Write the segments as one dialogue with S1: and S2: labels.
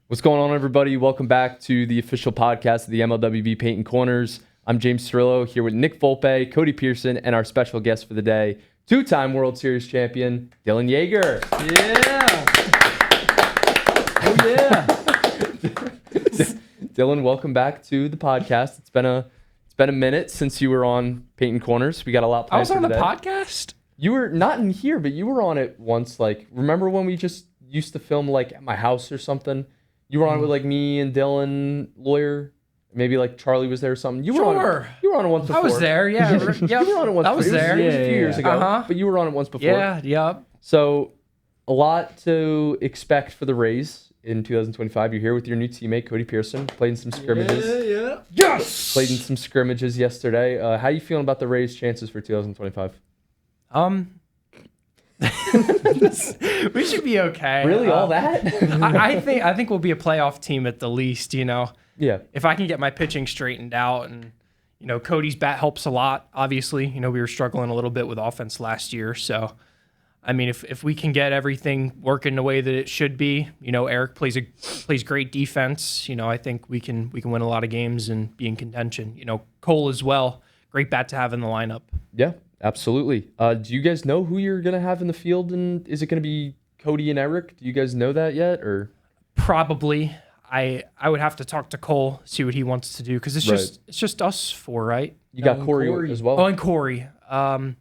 S1: What's going on, everybody? Welcome back to the official podcast of the MLWB Paintin Corners. I'm James Cirillo here with Nick Volpe, Cody Pearson, and our special guest for the day, two-time World Series champion, Dylan Yeager.
S2: Yeah. Oh, yeah.
S1: Dylan, welcome back to the podcast. It's been a minute since you were on Paintin Corners. We got a lot planned for today.
S2: I was on the podcast?
S1: You were not in here, but you were on it once. Like, remember when we just used to film like at my house or something? You were on it with like me and Dylan, lawyer. Maybe like Charlie was there or something. You were on it once before.
S2: I was there, yeah.
S1: You were on it once.
S2: I was there.
S1: It was a few years ago, but you were on it once before.
S2: Yeah, yep.
S1: So a lot to expect for the Rays in 2025. You're here with your new teammate, Cody Pearson. Played in some scrimmages.
S2: Yeah. Yes!
S1: Played in some scrimmages yesterday. How you feeling about the Rays' chances for 2025?
S2: We should be okay.
S1: Really, all that?
S2: I think we'll be a playoff team at the least, you know.
S1: Yeah.
S2: If I can get my pitching straightened out, and you know, Cody's bat helps a lot, obviously. You know, we were struggling a little bit with offense last year, so I mean, if we can get everything working the way that it should be, you know, Eric plays great defense. You know, I think we can win a lot of games and be in contention. You know, Cole as well, great bat to have in the lineup.
S1: Yeah, absolutely. Do you guys know who you're gonna have in the field, and is it gonna be Cody and Eric? Do you guys know that yet, or? Probably.
S2: I would have to talk to Cole, see what he wants to do, because it's just us four, right?
S1: You got Corey as well.
S2: Oh, and Corey. I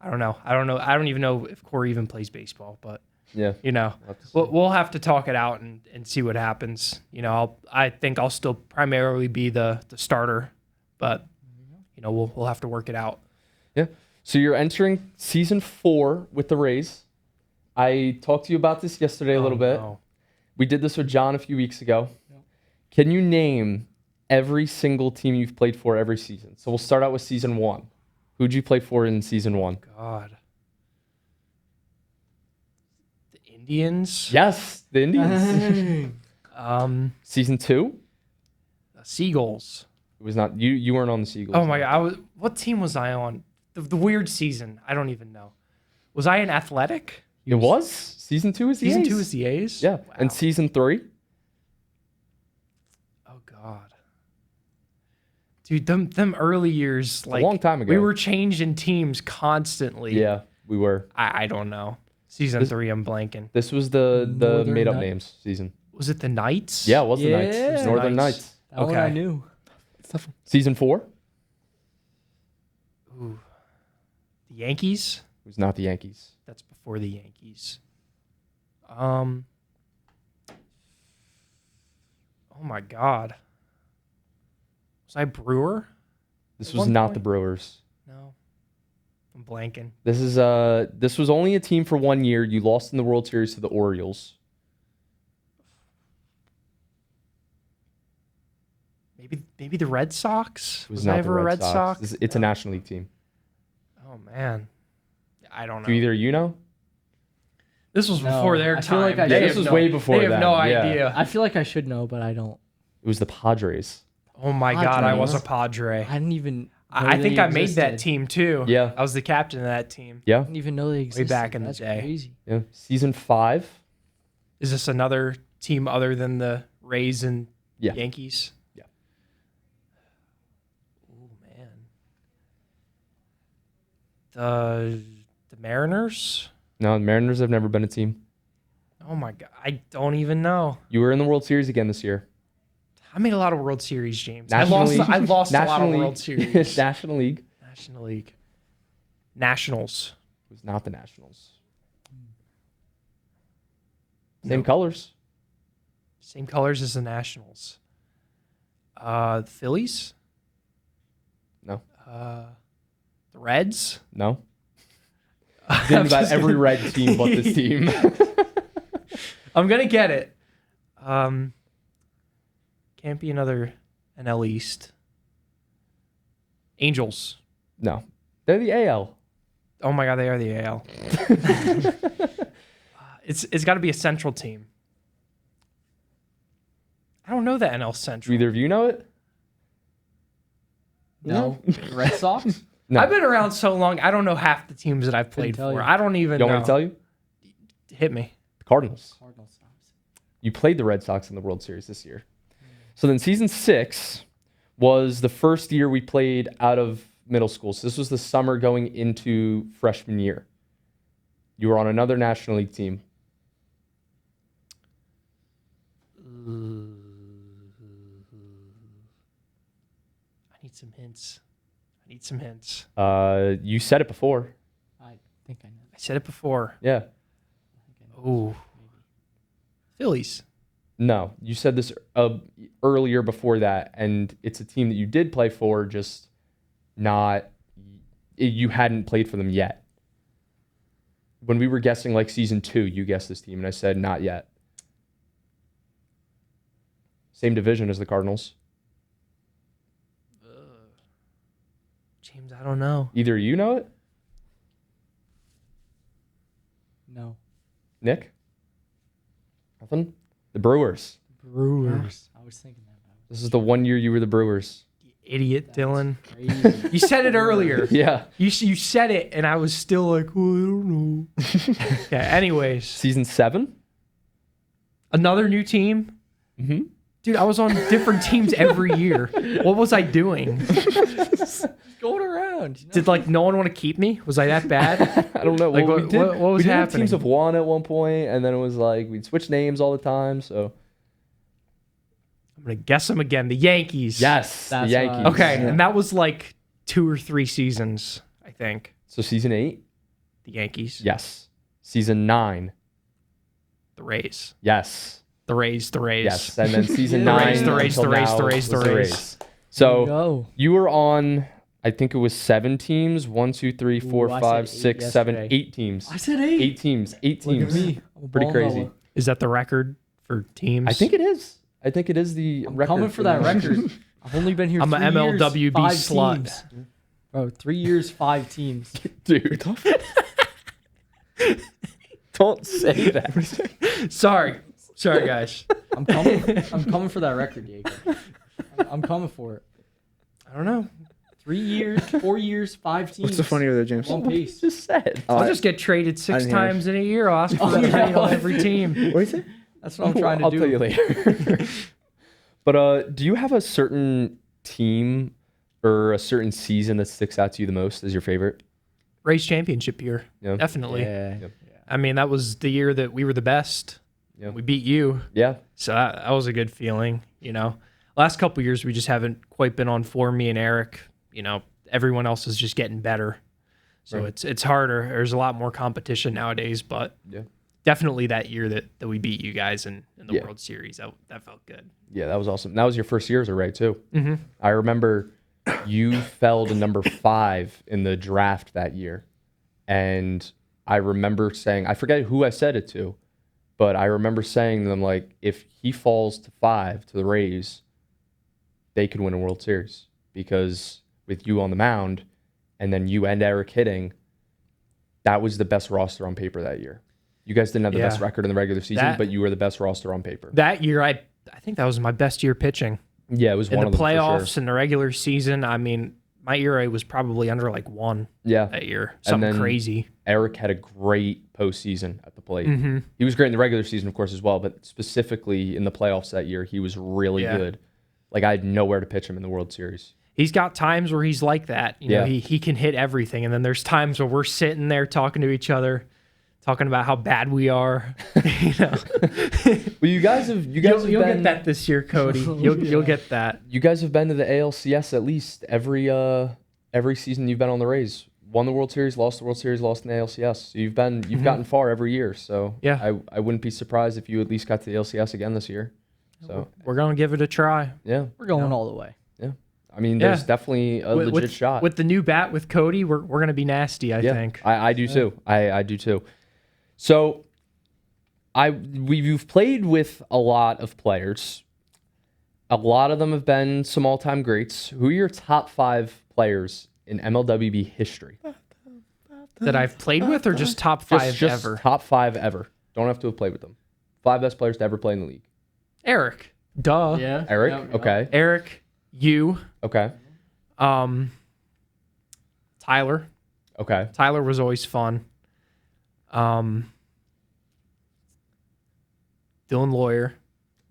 S2: don't know. I don't even know if Corey even plays baseball, but
S1: yeah,
S2: you know, we'll have to talk it out and see what happens. You know, I think I'll still primarily be the starter, but you know, we'll have to work it out.
S1: Yeah. So you're entering season 4 with the Rays. I talked to you about this yesterday a little bit.
S2: No.
S1: We did this with John a few weeks ago. Yep. Can you name every single team you've played for every season? So we'll start out with season 1. Who'd you play for in season 1?
S2: God. The Indians?
S1: Yes, the Indians. Season 2?
S2: The Seagulls.
S1: It was not you. You weren't on the Seagulls.
S2: Oh my God! What team was I on? The weird season. I don't even know. Was I in Athletic?
S1: It was. Season 2 is the A's.
S2: Season 2 is the A's.
S1: Yeah,
S2: wow.
S1: And season 3.
S2: Oh God. Dude, them early years, like
S1: a long time ago.
S2: We were changing teams constantly.
S1: Yeah, we were.
S2: I don't know. Season 3, I'm blanking.
S1: This was the made up names season.
S2: Was it the Knights?
S1: Yeah, it was the Knights. It was Northern Knights.
S3: That one I knew.
S1: Season 4.
S2: Ooh. The Yankees?
S1: It was not the Yankees.
S2: That's before the Yankees. Oh my God. Was I Brewer?
S1: This was not the Brewers.
S2: No. I'm blanking.
S1: This was only a team for 1 year. You lost in the World Series to the Orioles.
S2: Maybe the Red Sox?
S1: Was I ever a Red Sox? It's a National League team.
S2: Oh man. I don't know.
S1: Do either you know?
S2: This was before their time.
S3: I feel like
S1: this was way before
S2: They have
S1: them.
S2: no idea.
S3: I feel like I should know, but I don't.
S1: It was the Padres.
S2: Oh my God, I was a Padre.
S3: I didn't even.
S2: I think I made that team too.
S1: Yeah.
S2: I was the captain of that team.
S1: Yeah.
S3: I didn't even know they existed.
S2: Way back in the day.
S3: Crazy.
S1: Yeah. Season 5.
S2: Is this another team other than the Rays and Yankees?
S1: Yeah.
S2: Oh man. The Mariners?
S1: No, the Mariners have never been a team.
S2: Oh my God, I don't even know.
S1: You were in the World Series again this year.
S2: I made a lot of World Series, James.
S1: I lost
S2: a lot of World Series.
S1: National League.
S2: Nationals.
S1: It was not the Nationals. Same colors.
S2: Same colors as the Nationals. The Phillies?
S1: No.
S2: The Reds?
S1: No. Think about every red team but this team.
S2: I'm going to get it. Can't be another NL East. Angels.
S1: No. They're the AL.
S2: Oh my God, they are the AL. It's got to be a Central team. I don't know the NL Central.
S1: Do either of you know it?
S3: No. Red Sox?
S1: No.
S2: I've been around so long, I don't know half the teams that I've played for. I don't even know.
S1: You want me to tell you?
S2: Hit me.
S1: The Cardinals. You played the Red Sox in the World Series this year. So then season 6 was the first year we played out of middle school. So this was the summer going into freshman year. You were on another National League team.
S2: I need some hints.
S1: You said it before.
S3: I think I know.
S2: I said it before.
S1: Yeah.
S2: Ooh. Phillies.
S1: No, you said this earlier before that, and it's a team that you did play for, just not, you hadn't played for them yet. When we were guessing like season 2, you guessed this team, and I said not yet. Same division as the Cardinals.
S2: James, I don't know.
S1: Either you know it,
S3: No.
S1: Nick? Nothing? The Brewers.
S3: Brewers. I was thinking that.
S1: This is the 1 year you were the Brewers.
S2: Idiot, Dylan.
S3: Crazy.
S2: You said it earlier.
S1: Yeah.
S2: You said it, and I was still like, well, I don't know. Yeah, anyways.
S1: Season 7?
S2: Another new team?
S1: Mm-hmm.
S2: Dude, I was on different teams every year. What was I doing?
S3: Going around.
S2: Did like no one want to keep me? Was I that bad?
S1: I don't know.
S2: Like,
S1: Well,
S2: what was
S1: we did have
S2: happening?
S1: teams of 1 at one point, and then it was like we'd switch names all the time. So
S2: I'm gonna guess them again. The Yankees.
S1: yes, the
S3: That's
S1: Yankees.
S2: Okay,
S3: Yeah.
S2: and that was like 2 or 3 seasons, I think.
S1: So season 8,
S2: The Yankees.
S1: yes. Season 9,
S2: The Rays.
S1: yes,
S2: The Rays.
S1: yes. And then season
S3: The
S1: 9,
S3: Rays,
S2: the Rays,
S1: until
S2: the Rays,
S1: now
S2: the Rays,
S1: was
S2: the Rays.
S1: So
S3: Go.
S1: you were on, I think it was 7 teams. 1, 2, 3, 4,
S3: Ooh, I
S1: 5,
S3: said
S1: 6,
S3: eight
S1: 7,
S3: yesterday.
S1: 8 teams.
S3: I said 8.
S1: 8 teams. 8
S3: Look
S1: teams.
S3: at me. I'm a
S1: Pretty
S3: ball
S1: crazy.
S3: fella.
S2: Is that the record for teams?
S1: I think it is. I think it is the
S3: I'm
S1: record.
S3: coming for that record. I've only been here
S2: I'm
S3: 3
S2: a MLWB
S3: years, 5
S2: slut.
S3: teams. Bro, 3 years, 5 teams.
S1: Dude. Don't say that.
S2: Sorry, guys.
S3: I'm coming for that record, Diego. I'm coming for it.
S2: I don't know.
S3: 3 years, 4 years, 5 teams.
S4: What's the funny with it, James?
S3: One piece.
S1: Just said.
S2: I'll just get traded 6
S4: didn't hear it.
S2: times in a year. I'll ask for
S3: Oh,
S2: a
S3: yeah.
S2: trade on every team.
S4: What is it?
S3: That's what I'm trying to
S1: I'll
S3: do.
S1: tell you later. But do you have a certain team or a certain season that sticks out to you the most as your favorite?
S2: Rays championship year.
S1: Yeah.
S2: Definitely.
S3: Yeah.
S2: I mean, that was the year that we were the best.
S1: Yeah.
S2: We beat you.
S1: Yeah.
S2: So that was a good feeling, you know. Last couple years, we just haven't quite been on form, me and Eric. You know, everyone else is just getting better. So
S1: Right.
S2: it's harder. There's a lot more competition nowadays, but
S1: Yeah.
S2: definitely that year that we beat you guys in the
S1: Yeah.
S2: World Series, that felt good.
S1: Yeah, that was awesome. That was your first year as a Ray, too.
S2: Mm-hmm.
S1: I remember you fell to number 5 in the draft that year. And I remember saying, I forget who I said it to, but I remember saying to them, like, if he falls to 5 to the Rays, they could win a World Series. Because with you on the mound and then you and Eric hitting, that was the best roster on paper that year. You guys didn't have the
S2: Yeah.
S1: best record in the regular season, but you were the best roster on paper.
S2: That year, I think that was my best year pitching.
S1: Yeah, it was
S2: In
S1: one
S2: the
S1: of them for
S2: playoffs
S1: sure.
S2: and the regular season, I mean, my ERA was probably under like 1
S1: Yeah,
S2: that year. Something
S1: then
S2: crazy.
S1: Eric had a great postseason at the plate.
S2: Mm-hmm.
S1: He was great in the regular season, of course, as well, but specifically in the playoffs that year, he was really
S2: Yeah.
S1: good. Like, I had nowhere to pitch him in the World Series.
S2: He's got times where he's like that. You know,
S1: Yeah.
S2: he can hit everything. And then there's times where we're sitting there talking to each other, talking about how bad we are. You know,
S1: Well, you guys have
S2: you'll
S1: been
S2: get that this year, Cody. You'll get that.
S1: You guys have been to the ALCS at least every season you've been on the Rays. Won the World Series, lost the World Series, lost in the ALCS. So you've gotten far every year. So
S2: Yeah.
S1: I wouldn't be surprised if you at least got to the ALCS again this year. So
S2: We're gonna give it a try.
S1: yeah,
S3: We're going all the way.
S1: I mean,
S2: Yeah.
S1: there's definitely a legit shot.
S2: With the new bat with Cody. We're gonna be nasty. I think.
S1: I do too. I do too. So you've played with a lot of players. A lot of them have been some all-time greats. Who are your top 5 players in MLWB history?
S2: That I've played with, or just top 5
S1: Just
S2: ever.
S1: top 5 ever. Don't have to have played with them. 5 best players to ever play in the league.
S2: Eric. Duh.
S3: Yeah.
S1: Eric.
S3: Yeah.
S1: Okay.
S2: Eric. You.
S1: Okay.
S2: Tyler.
S1: Okay.
S2: Tyler was always fun. Dylan Lawyer.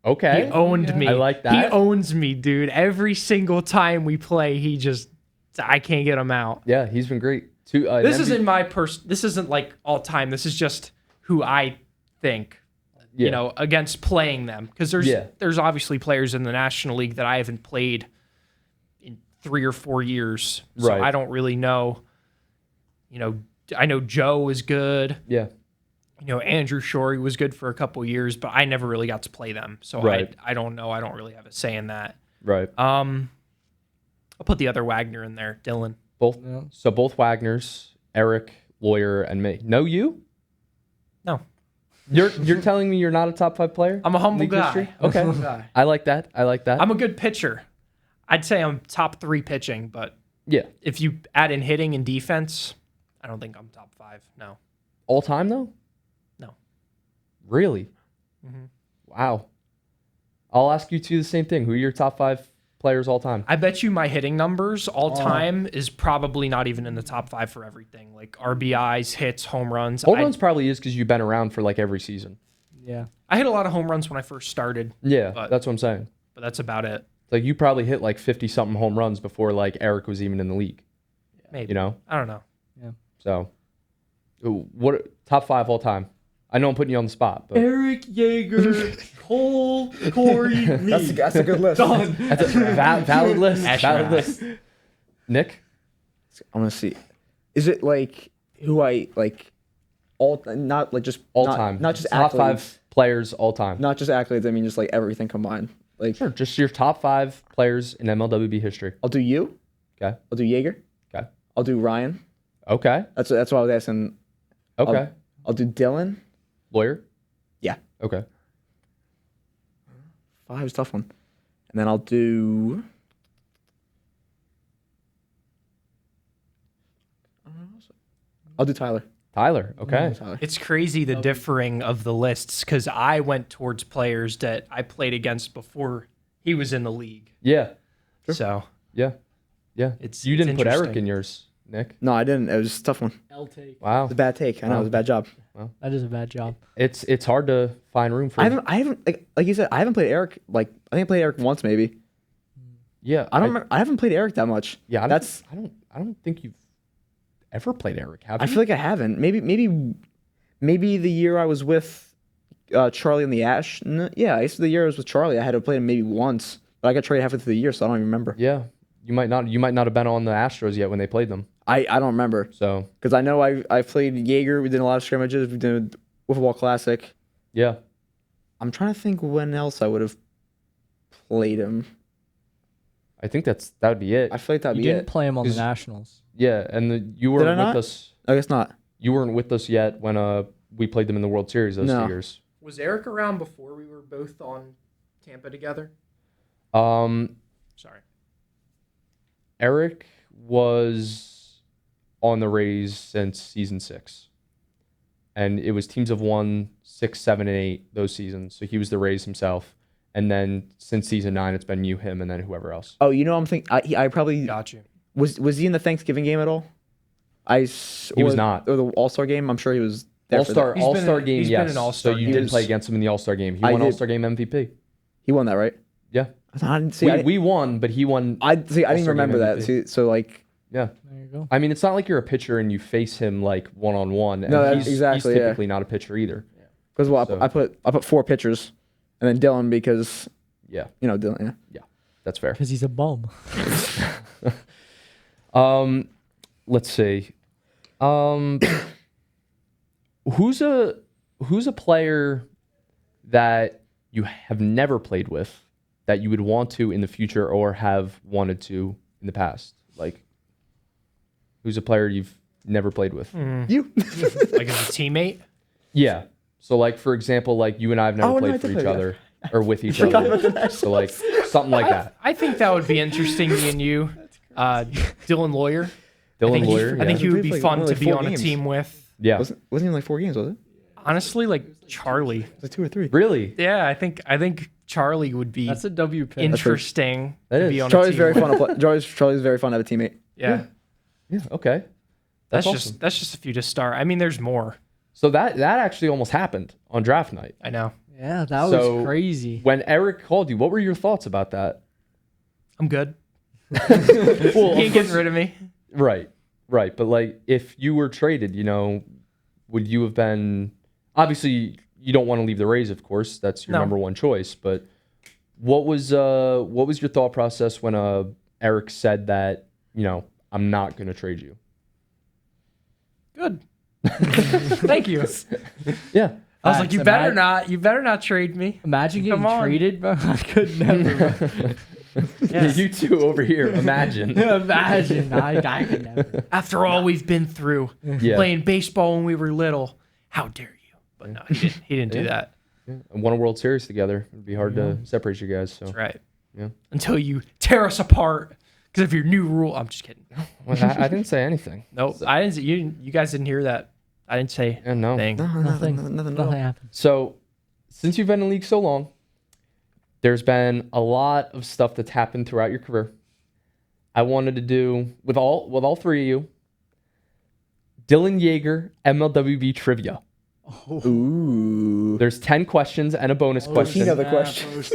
S1: Okay.
S2: He owned me.
S1: I like that.
S2: He owns me, dude. Every single time we play, I can't get him out.
S1: Yeah, he's been great.
S2: This isn't this isn't like all time. This is just who I think, against playing them. Because there's obviously players in the National League that I haven't played in 3 or 4 years. So
S1: Right.
S2: I don't really know. I know Joe was good.
S1: Yeah.
S2: Andrew Shorey was good for a couple years, but I never really got to play them. So
S1: Right.
S2: I don't know. I don't really have a say in that.
S1: Right.
S2: I'll put the other Wagner in there, Dylan.
S1: Both.
S3: Yeah.
S1: So both Wagners, Eric, Lawyer, and me. No, you?
S2: No.
S1: You're telling me you're not a top 5 player?
S2: I'm a humble
S1: League
S2: guy.
S1: history?
S2: I'm a
S1: Okay.
S2: humble guy.
S1: I like that.
S2: I'm a good pitcher. I'd say I'm top 3 pitching, but
S1: Yeah.
S2: if you add in hitting and defense, I don't think I'm top 5. No.
S1: All time though?
S2: No.
S1: Really?
S2: Mm-hmm.
S1: Wow. I'll ask you two the same thing. Who are your top 5 players all time?
S2: I bet you my hitting numbers all time is probably not even in the top 5 for everything. Like RBIs, hits, home runs.
S1: Home runs probably is because you've been around for like every season.
S3: Yeah.
S2: I hit a lot of home runs when I first started,
S1: Yeah,
S2: But-
S1: that's what I'm saying.
S2: but that's about it.
S1: Like you probably hit like 50 something home runs before like Eric was even in the league.
S2: Maybe.
S1: You know?
S2: I don't know.
S1: So what top 5 all time? I know I'm putting you on the spot, but
S3: Eric Yeager, Cole, Corey, me.
S4: That's a good list.
S3: Done.
S1: that's a valid list.
S2: Astronaut.
S1: Valid list. Nick?
S4: I want to see. Is it like who I like? All not like just
S1: All
S4: not,
S1: time.
S4: Not just
S1: top
S4: accolades,
S1: 5 players all time.
S4: Not just accolades. I mean, just like everything combined. Like
S1: Sure, just your top 5 players in MLWB history.
S4: I'll do you.
S1: Okay.
S4: I'll do Yeager.
S1: Okay.
S4: I'll do Ryan.
S1: Okay.
S4: That's what I was asking.
S1: Okay.
S4: I'll do Dylan.
S1: Lawyer?
S4: Yeah.
S1: Okay.
S4: 5 is a tough one. And then I'll do. I'll do Tyler.
S1: Tyler. Okay.
S4: Tyler.
S2: It's crazy the differing of the lists because I went towards players that I played against before he was in the league.
S1: Yeah.
S2: So
S1: Yeah. Yeah.
S2: It's-
S1: you
S2: it's
S1: didn't put Eric
S2: interesting.
S1: in yours, Nick.
S4: No, I didn't. It was a tough one. It
S3: L take.
S1: Wow.
S4: was a bad take. I know it was a bad job.
S3: That is a bad job.
S1: It's hard to find room for.
S4: I haven't like you said. I haven't played Eric. Like I think I played Eric once maybe.
S1: Yeah.
S4: I don't remember. I haven't played Eric that much.
S1: Yeah.
S4: I
S1: don't think you've ever played Eric, have you?
S4: I feel like I haven't. Maybe the year I was with Charlie and the Ash. Yeah, I guess the year I was with Charlie, I had to play him maybe once, but I got traded halfway through the year, so I don't even remember.
S1: Yeah. You might not have been on the Astros yet when they played them.
S4: I don't remember
S1: So
S4: because I know I played Yeager. We did a lot of scrimmages. We did Wiffle Ball Classic.
S1: yeah.
S4: I'm trying to think when else I would have played him.
S1: I think that would be it.
S4: I feel like that'd
S3: You
S4: be
S3: didn't
S4: it.
S3: play him on the
S1: 'Cause-
S3: Nationals.
S1: Yeah, and you
S4: I
S1: weren't with
S4: not?
S1: us.
S4: I guess not.
S1: You weren't with us yet when we played them in the World Series those
S4: No.
S1: 2 years.
S2: was Eric around before we were both on Tampa together? Sorry.
S1: Eric was on the Rays since season 6. And it was teams of 1, 6, 7, and 8 those seasons. So he was the Rays himself. And then since season 9, it's been you, him, and then whoever else.
S4: Oh, you know, I'm thinking. I probably
S2: Got you.
S4: was he in the Thanksgiving game at all?
S1: He was not.
S4: Or the All-Star game. I'm sure he was there. for
S1: All-Star,
S4: that.
S1: All-Star game,
S2: he's been
S1: yes.
S2: an All-Star
S1: So you
S2: game.
S1: did play against him in the All-Star game. He
S4: I
S1: won
S4: did.
S1: All-Star game MVP.
S4: He won that, right?
S1: Yeah.
S4: I didn't see.
S1: We won, but he won.
S4: I didn't
S1: All-Star game
S4: remember that.
S1: MVP.
S4: See, so like,
S1: Yeah.
S3: There you go.
S1: I mean, it's not like you're a pitcher and you face him like one-on-one. And
S4: No, that's
S1: he's
S4: exactly, yeah.
S1: typically not a pitcher either.
S4: because
S1: So-
S4: I put 4 pitchers, and then Dylan because
S1: Yeah,
S4: Dylan. Yeah.
S1: that's fair.
S3: Because he's a bum.
S1: Let's see. Who's a player that you have never played with that you would want to in the future or have wanted to in the past? Like, who's a player you've never played with?
S4: You.
S2: Like as a teammate?
S1: Yeah. So, like, for example, like you and I have never
S4: Oh, no, I
S1: played for
S4: did
S1: each
S4: play
S1: other or with each other. So, like, something like that.
S2: I think that would be interesting, me and you. Dylan Lawyer.
S1: Dylan Lawyer.
S2: I think
S1: yeah.
S2: you would
S4: We
S2: be
S4: played
S2: fun
S4: only
S2: to be
S4: 4
S2: on a
S4: games.
S2: team with.
S1: Yeah.
S4: Wasn't even like 4 games, was it?
S2: Honestly, like Charlie.
S4: It was like 2 or 3.
S1: Really?
S2: Yeah, I think Charlie would be
S3: That's a W pick.
S2: interesting
S1: That
S2: to
S1: is.
S2: be on
S4: Charlie's
S2: a team
S4: very
S2: with.
S4: fun to play. Charlie's very fun to have a teammate.
S2: Yeah.
S1: Yeah. Okay.
S2: That's
S1: awesome.
S2: just a few to start. I mean, there's more.
S1: So that actually almost happened on draft night.
S2: I know.
S3: Yeah, that
S1: So,
S3: was crazy.
S1: When Eric called you, what were your thoughts about that?
S2: I'm good.
S1: Well,
S2: He ain't getting rid of me.
S1: Right. But like, if you were traded, would you have been? Obviously, you don't want to leave the Rays, of course. That's your
S2: No.
S1: number one choice. But what was your thought process when Eric said that? I'm not going to trade you.
S2: Good. Thank you.
S1: Yeah.
S2: I was like,
S3: Facts.
S2: you better not trade me.
S3: Imagine getting
S2: Come on.
S3: traded, bro. I could never. Bro.
S2: Yes.
S1: You two over here. Imagine.
S3: Imagine. I could never.
S2: After all we've been through,
S1: Yeah.
S2: playing baseball when we were little, how dare you? But no, he didn't do that.
S1: And won a World Series together. It'd be hard to separate you guys. So
S2: That's right.
S1: Yeah.
S2: Until you tear us apart because of your new rule. I'm just kidding.
S1: Well, I didn't say anything.
S2: Nope. I didn't. You guys didn't hear that. I didn't say
S1: No.
S2: thing.
S3: Nothing happened.
S1: So, since you've been in the league so long, there's been a lot of stuff that's happened throughout your career. I wanted to do with all three of you, Dylan Yeager MLWB trivia.
S4: Ooh.
S1: There's 10 questions and a bonus question.
S4: King of the questions.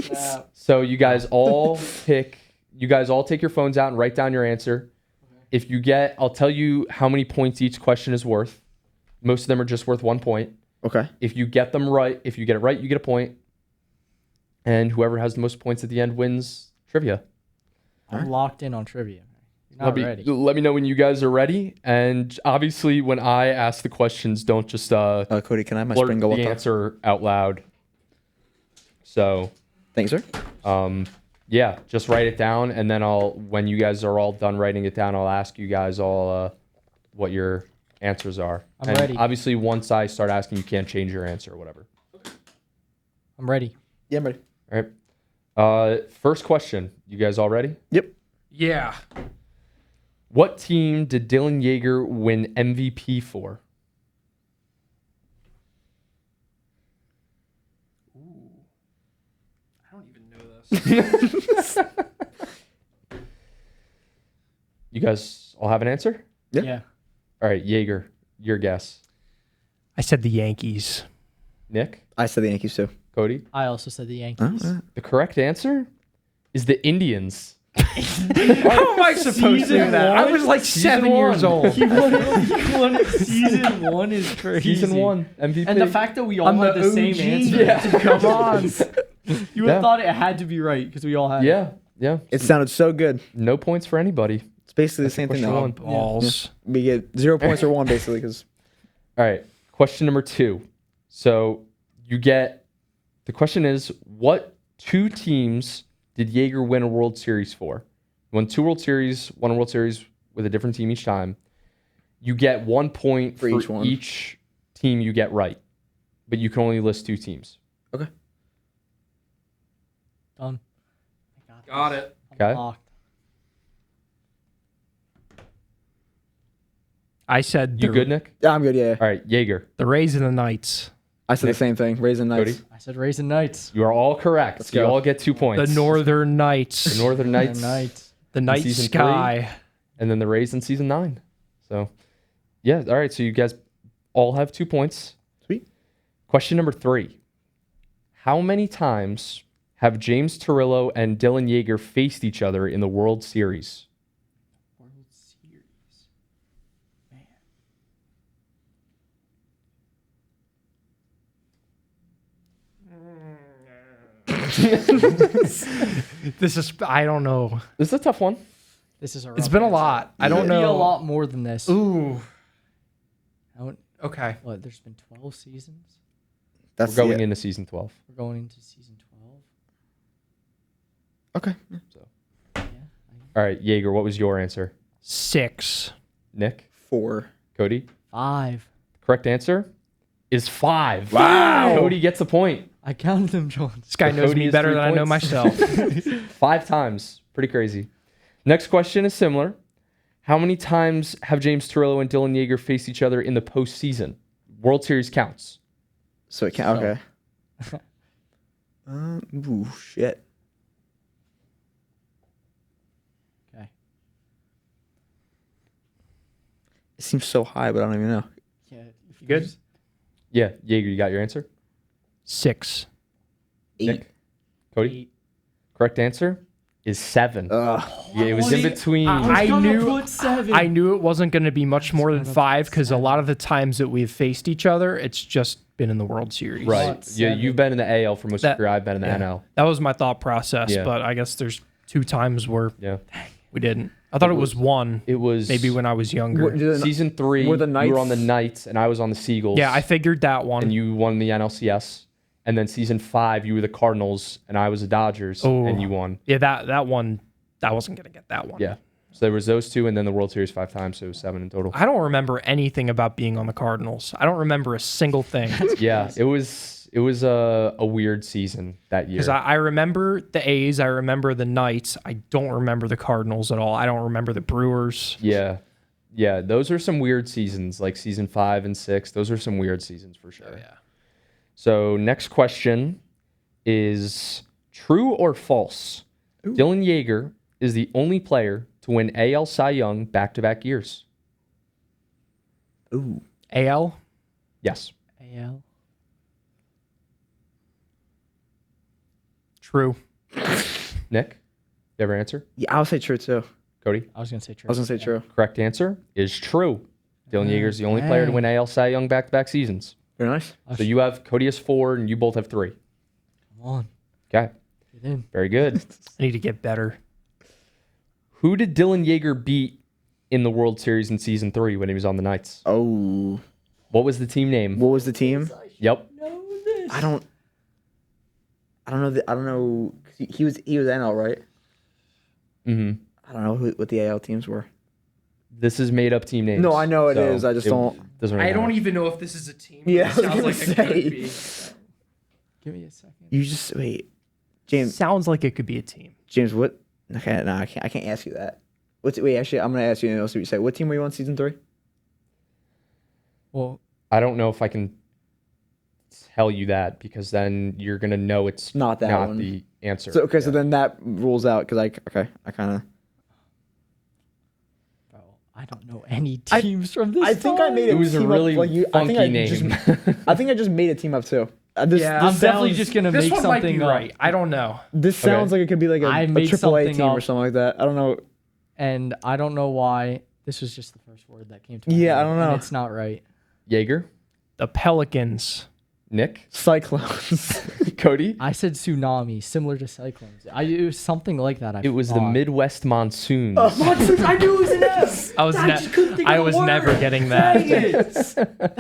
S1: So you guys all take your phones out and write down your answer. If you get, I'll tell you how many points each question is worth. Most of them are just worth 1 point.
S4: Okay.
S1: If you get it right, you get a point. And whoever has the most points at the end wins trivia.
S3: I'm locked in on trivia. You're not ready.
S1: Let me know when you guys are ready. And obviously, when I ask the questions, don't just
S4: Cody, can I have my
S1: blurt
S4: spring go up
S1: the
S4: top?
S1: answer out loud. So,
S4: Thanks, sir.
S1: yeah, just write it down, and then when you guys are all done writing it down, I'll ask you guys all what your answers are.
S3: I'm ready.
S1: Obviously, once I start asking, you can't change your answer or whatever.
S3: I'm ready.
S4: Yeah, I'm ready.
S1: All right. First question. You guys all ready?
S4: Yep.
S2: Yeah.
S1: What team did Dylan Yeager win MVP for?
S2: I don't even know this.
S1: You guys all have an answer?
S4: Yeah.
S1: All right, Yeager, your guess.
S2: I said the Yankees.
S1: Nick,
S4: I said the Yankees too.
S1: Cody.
S3: I also said the Yankees.
S1: The correct answer is the Indians.
S2: How am I supposed to do that? I was like 7 years old.
S3: Season 1 is crazy.
S1: Season 1 MVP.
S3: And the fact that we all
S2: I'm
S3: had
S2: the
S3: the same
S2: OG.
S3: answer.
S1: Yeah.
S3: Come on. You would
S1: Yeah.
S3: have thought it had to be right because we all had it.
S1: Yeah.
S4: It sounded so good.
S1: No points for anybody.
S4: It's basically the same thing.
S1: question
S4: Though.
S1: one.
S2: Balls.
S4: We get 0 points or 1 basically because
S1: All right. Question number 2. So the question is, what 2 teams did Yeager win a World Series for? He won 2 World Series, won a World Series with a different team each time. You get 1 point for
S4: each one.
S1: each team you get right, but you can only list 2 teams.
S4: okay.
S3: Done.
S2: Got it.
S3: I'm
S1: Okay.
S3: locked.
S2: I said
S1: You good, Nick?
S4: Yeah, I'm good. Yeah.
S1: All right, Yeager.
S2: the Rays and the Knights.
S4: I said
S1: Nick.
S4: the same thing. Raisin Knights.
S1: Cody?
S3: I said Raisin Knights.
S1: You are all correct.
S4: Let's
S1: You
S4: go.
S1: all get 2 points.
S2: The Northern
S1: The
S2: Knights.
S1: Northern Knights,
S2: The Night
S1: season
S2: Sky.
S1: and then the Rays in season 9. So, yeah. All right. So you guys all have 2 points.
S4: Sweet.
S1: Question number 3. How many times have James Turillo and Dylan Yeager faced each other in the World Series?
S3: World Series.
S2: This is, I don't know.
S1: This is a tough one.
S3: This is a
S2: It's
S3: rough
S2: been a
S3: answer.
S2: lot. I don't
S3: Could be a
S2: know.
S3: lot more than this.
S2: Ooh.
S3: I don't-
S2: Okay.
S3: What? There's been 12 seasons.
S4: That's
S1: We're going
S4: the,
S1: into season 12.
S3: We're going into season 12.
S4: Okay.
S1: So,
S3: Yeah.
S1: all right, Yeager, what was your answer?
S2: 6.
S1: Nick,
S4: 4.
S1: Cody.
S3: 5.
S1: Correct answer is 5.
S4: Wow.
S1: Cody gets a point.
S3: I counted them, John.
S2: This guy
S1: So
S2: knows
S1: Cody
S2: me
S1: is
S2: better
S1: 3
S2: than I know
S1: points.
S2: myself.
S1: 5 times. Pretty crazy. Next question is similar. How many times have James Turillo and Dylan Yeager faced each other in the postseason? World Series counts.
S4: So it can't. Okay. Ooh, shit.
S3: Okay.
S4: It seems so high, but I don't even know.
S3: Yeah.
S2: Good?
S1: Yeah, Yeager, you got your answer?
S2: 6.
S4: 8.
S1: Nick? Cody? Correct answer is 7.
S4: Ugh.
S1: Yeah, it was in between.
S2: I knew
S3: put 7.
S2: I knew it wasn't going to be much more than 5 because a lot of the times that we've faced each other, it's just been in the World Series.
S1: Right. Yeah,
S3: 7.
S1: you've been in the AL for most of your career. I've been in the NL.
S2: That was my thought process,
S1: Yeah.
S2: but I guess there's 2 times where
S1: Yeah.
S2: we didn't. I thought it was 1.
S1: It was
S2: Maybe when I was younger.
S1: season 3.
S4: were the
S1: You were on the
S4: Knights-
S1: Knights, and I was on the Seagulls.
S2: Yeah, I figured that one.
S1: and you won the NLCS. And then season 5, you were the Cardinals, and I was the Dodgers,
S2: Oh.
S1: and you won.
S2: Yeah, that one, I wasn't going to get that one.
S1: Yeah. So there was those 2, and then the World Series 5 times, so it was 7 in total.
S2: I don't remember anything about being on the Cardinals. I don't remember a single thing.
S1: Yeah, it was a weird season that year.
S2: Because I remember the A's, I remember the Knights. I don't remember the Cardinals at all. I don't remember the Brewers.
S1: Yeah. Yeah, those are some weird seasons, like season 5 and 6. Those are some weird seasons for sure.
S2: Yeah.
S1: So next question is true or false? Dylan Yeager is the only player to win AL Cy Young back-to-back years.
S4: Ooh.
S2: AL?
S1: Yes.
S3: AL.
S2: True.
S1: Nick, you have your answer?
S4: Yeah, I'll say true too.
S1: Cody?
S3: I was gonna say true.
S4: I was gonna say true.
S1: Correct answer is true. Dylan Yeager is the only player to win AL Cy Young back-to-back seasons.
S4: Very nice.
S1: So you have Cody has 4 and you both have 3.
S3: Come on.
S1: Okay.
S3: Get in.
S1: Very good.
S2: I need to get better.
S1: Who did Dylan Yeager beat in the World Series in season 3 when he was on the Knights?
S4: Oh.
S1: What was the team name?
S4: What was the team?
S1: Yep.
S4: I don't know. I don't know. He was NL, right?
S1: Mm-hmm.
S4: I don't know what the AL teams were.
S1: This is made up team names.
S4: No, I know it
S1: so
S4: is. I just don't.
S1: Doesn't really matter.
S2: even know if this is a team.
S4: Yeah, I was gonna say.
S3: Give me a second.
S4: You just wait, James.
S2: Sounds like it could be a team.
S4: James, what? Okay, no, I can't ask you that. Wait, actually, I'm gonna ask you. And I'll see what you say. What team were you on season 3?
S3: Well,
S1: I don't know if I can tell you that because then you're gonna know it's
S4: Not that one.
S1: the answer.
S4: So okay, so
S1: Yeah.
S4: then that rules out because I kind of.
S3: bro, I don't know any teams from this.
S4: I think I made
S1: It was a
S4: team
S1: really
S4: up, like you, I think
S1: funky
S4: I just,
S1: name.
S4: I think I just made a team up too.
S3: I'm definitely just gonna
S2: This
S3: make
S2: one might be
S3: something up,
S2: right. I don't know.
S4: This sounds like it could be like
S3: I
S4: a
S3: made
S4: AAA
S3: something
S4: team or
S3: up.
S4: something like that. I don't know.
S3: and I don't know why. This was just the first word that came to my
S4: Yeah,
S3: head,
S4: I don't know.
S3: and it's not right.
S1: Yeager,
S2: The Pelicans.
S1: Nick,
S4: Cyclones.
S1: Cody.
S3: I said tsunami, similar to cyclones. It was something like that.
S1: It was the
S3: thought.
S1: Midwest Monsoons.
S3: I knew it was an F. I was
S2: never getting that.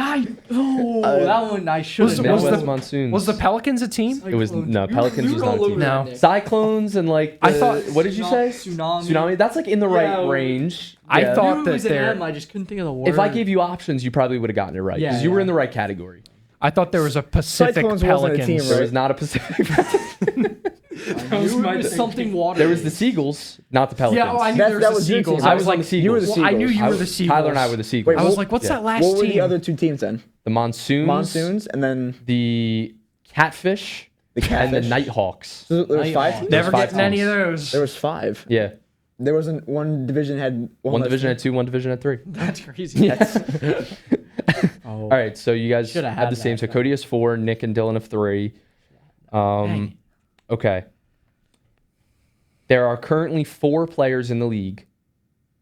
S3: That one I should have.
S1: Midwest Monsoons.
S2: Was the Pelicans a team?
S1: It was no Pelicans was not a team.
S2: No.
S1: Cyclones and like
S2: I
S1: the-
S2: thought-
S1: what did you say?
S3: Tsunami.
S1: That's like in the right
S3: Yeah.
S1: range.
S2: I
S1: Yeah.
S2: thought
S3: I knew it
S2: that
S3: was an
S2: there.
S3: M, I just couldn't think of the word.
S1: If I gave you options, you probably would have gotten it right because
S3: Yeah,
S1: you were
S3: yeah.
S1: in the right category.
S2: I thought there was a Pacific
S4: Cyclones wasn't a
S2: Pelicans.
S4: team,
S1: There
S4: right?
S1: was not a Pacific.
S3: I knew it was something water.
S1: There was the Seagulls, not the Pelicans.
S2: Yeah, oh, I knew
S4: That-
S2: there
S4: that
S2: was
S4: was
S2: the
S4: your
S2: Seagulls.
S4: team.
S1: I was on the
S4: You were the
S1: Seagulls.
S2: Well, I knew
S4: Seagulls.
S2: you were the Seagulls.
S1: Tyler and I were the Seagulls.
S4: Wait,
S2: I was
S4: what-
S2: like, what's
S1: yeah.
S2: that last
S4: What were
S2: team?
S4: the other 2 teams then?
S1: The Monsoons,
S4: Monsoons and then
S1: the Catfish,
S4: the
S1: and
S4: Catfish.
S1: the Nighthawks.
S4: So there was 5
S3: Nighthawks.
S4: teams.
S2: Never
S1: There's 5
S2: getting any of
S1: teams.
S2: those.
S4: There was 5.
S1: Yeah,
S4: There wasn't one division had
S1: one
S4: less
S1: division
S4: team.
S1: had 2, one division had 3.
S3: That's crazy. Oh.
S1: All right, so you guys
S3: Shoulda
S1: have
S3: had
S1: the same.
S3: that,
S1: So
S3: though.
S1: Cody has 4, Nick and Dylan have 3.
S3: Dang.
S1: Okay. There are currently 4 players in the league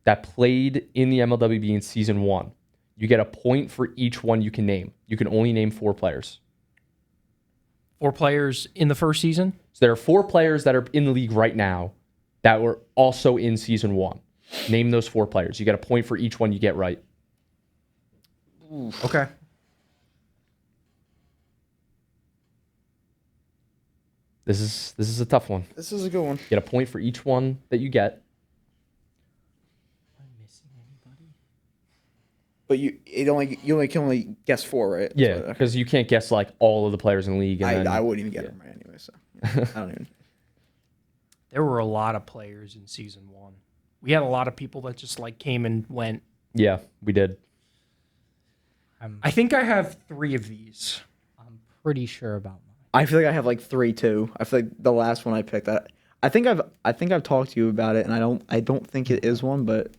S1: that played in the MLWB in season 1. You get a point for each one you can name. You can only name 4 players.
S2: 4 players in the first season.
S1: So there are 4 players that are in the league right now that were also in season 1. Name those 4 players. You get a point for each one you get right.
S2: Okay.
S1: This is a tough one.
S4: This is a good one.
S1: Get a point for each one that you get.
S3: Am I missing anybody?
S4: But you only can only guess 4, right? That's
S1: Yeah,
S4: what- okay.
S1: because you can't guess like all of the players in the league. And then,
S4: I wouldn't even get them right anyway. So yeah, I don't even.
S2: There were a lot of players in season 1. We had a lot of people that just like came and went.
S1: yeah, we did.
S2: I think I have 3 of these.
S3: I'm pretty sure about mine.
S4: I feel like I have like 3 too. I feel like the last one I picked. I think I've talked to you about it, and I don't think it is one, but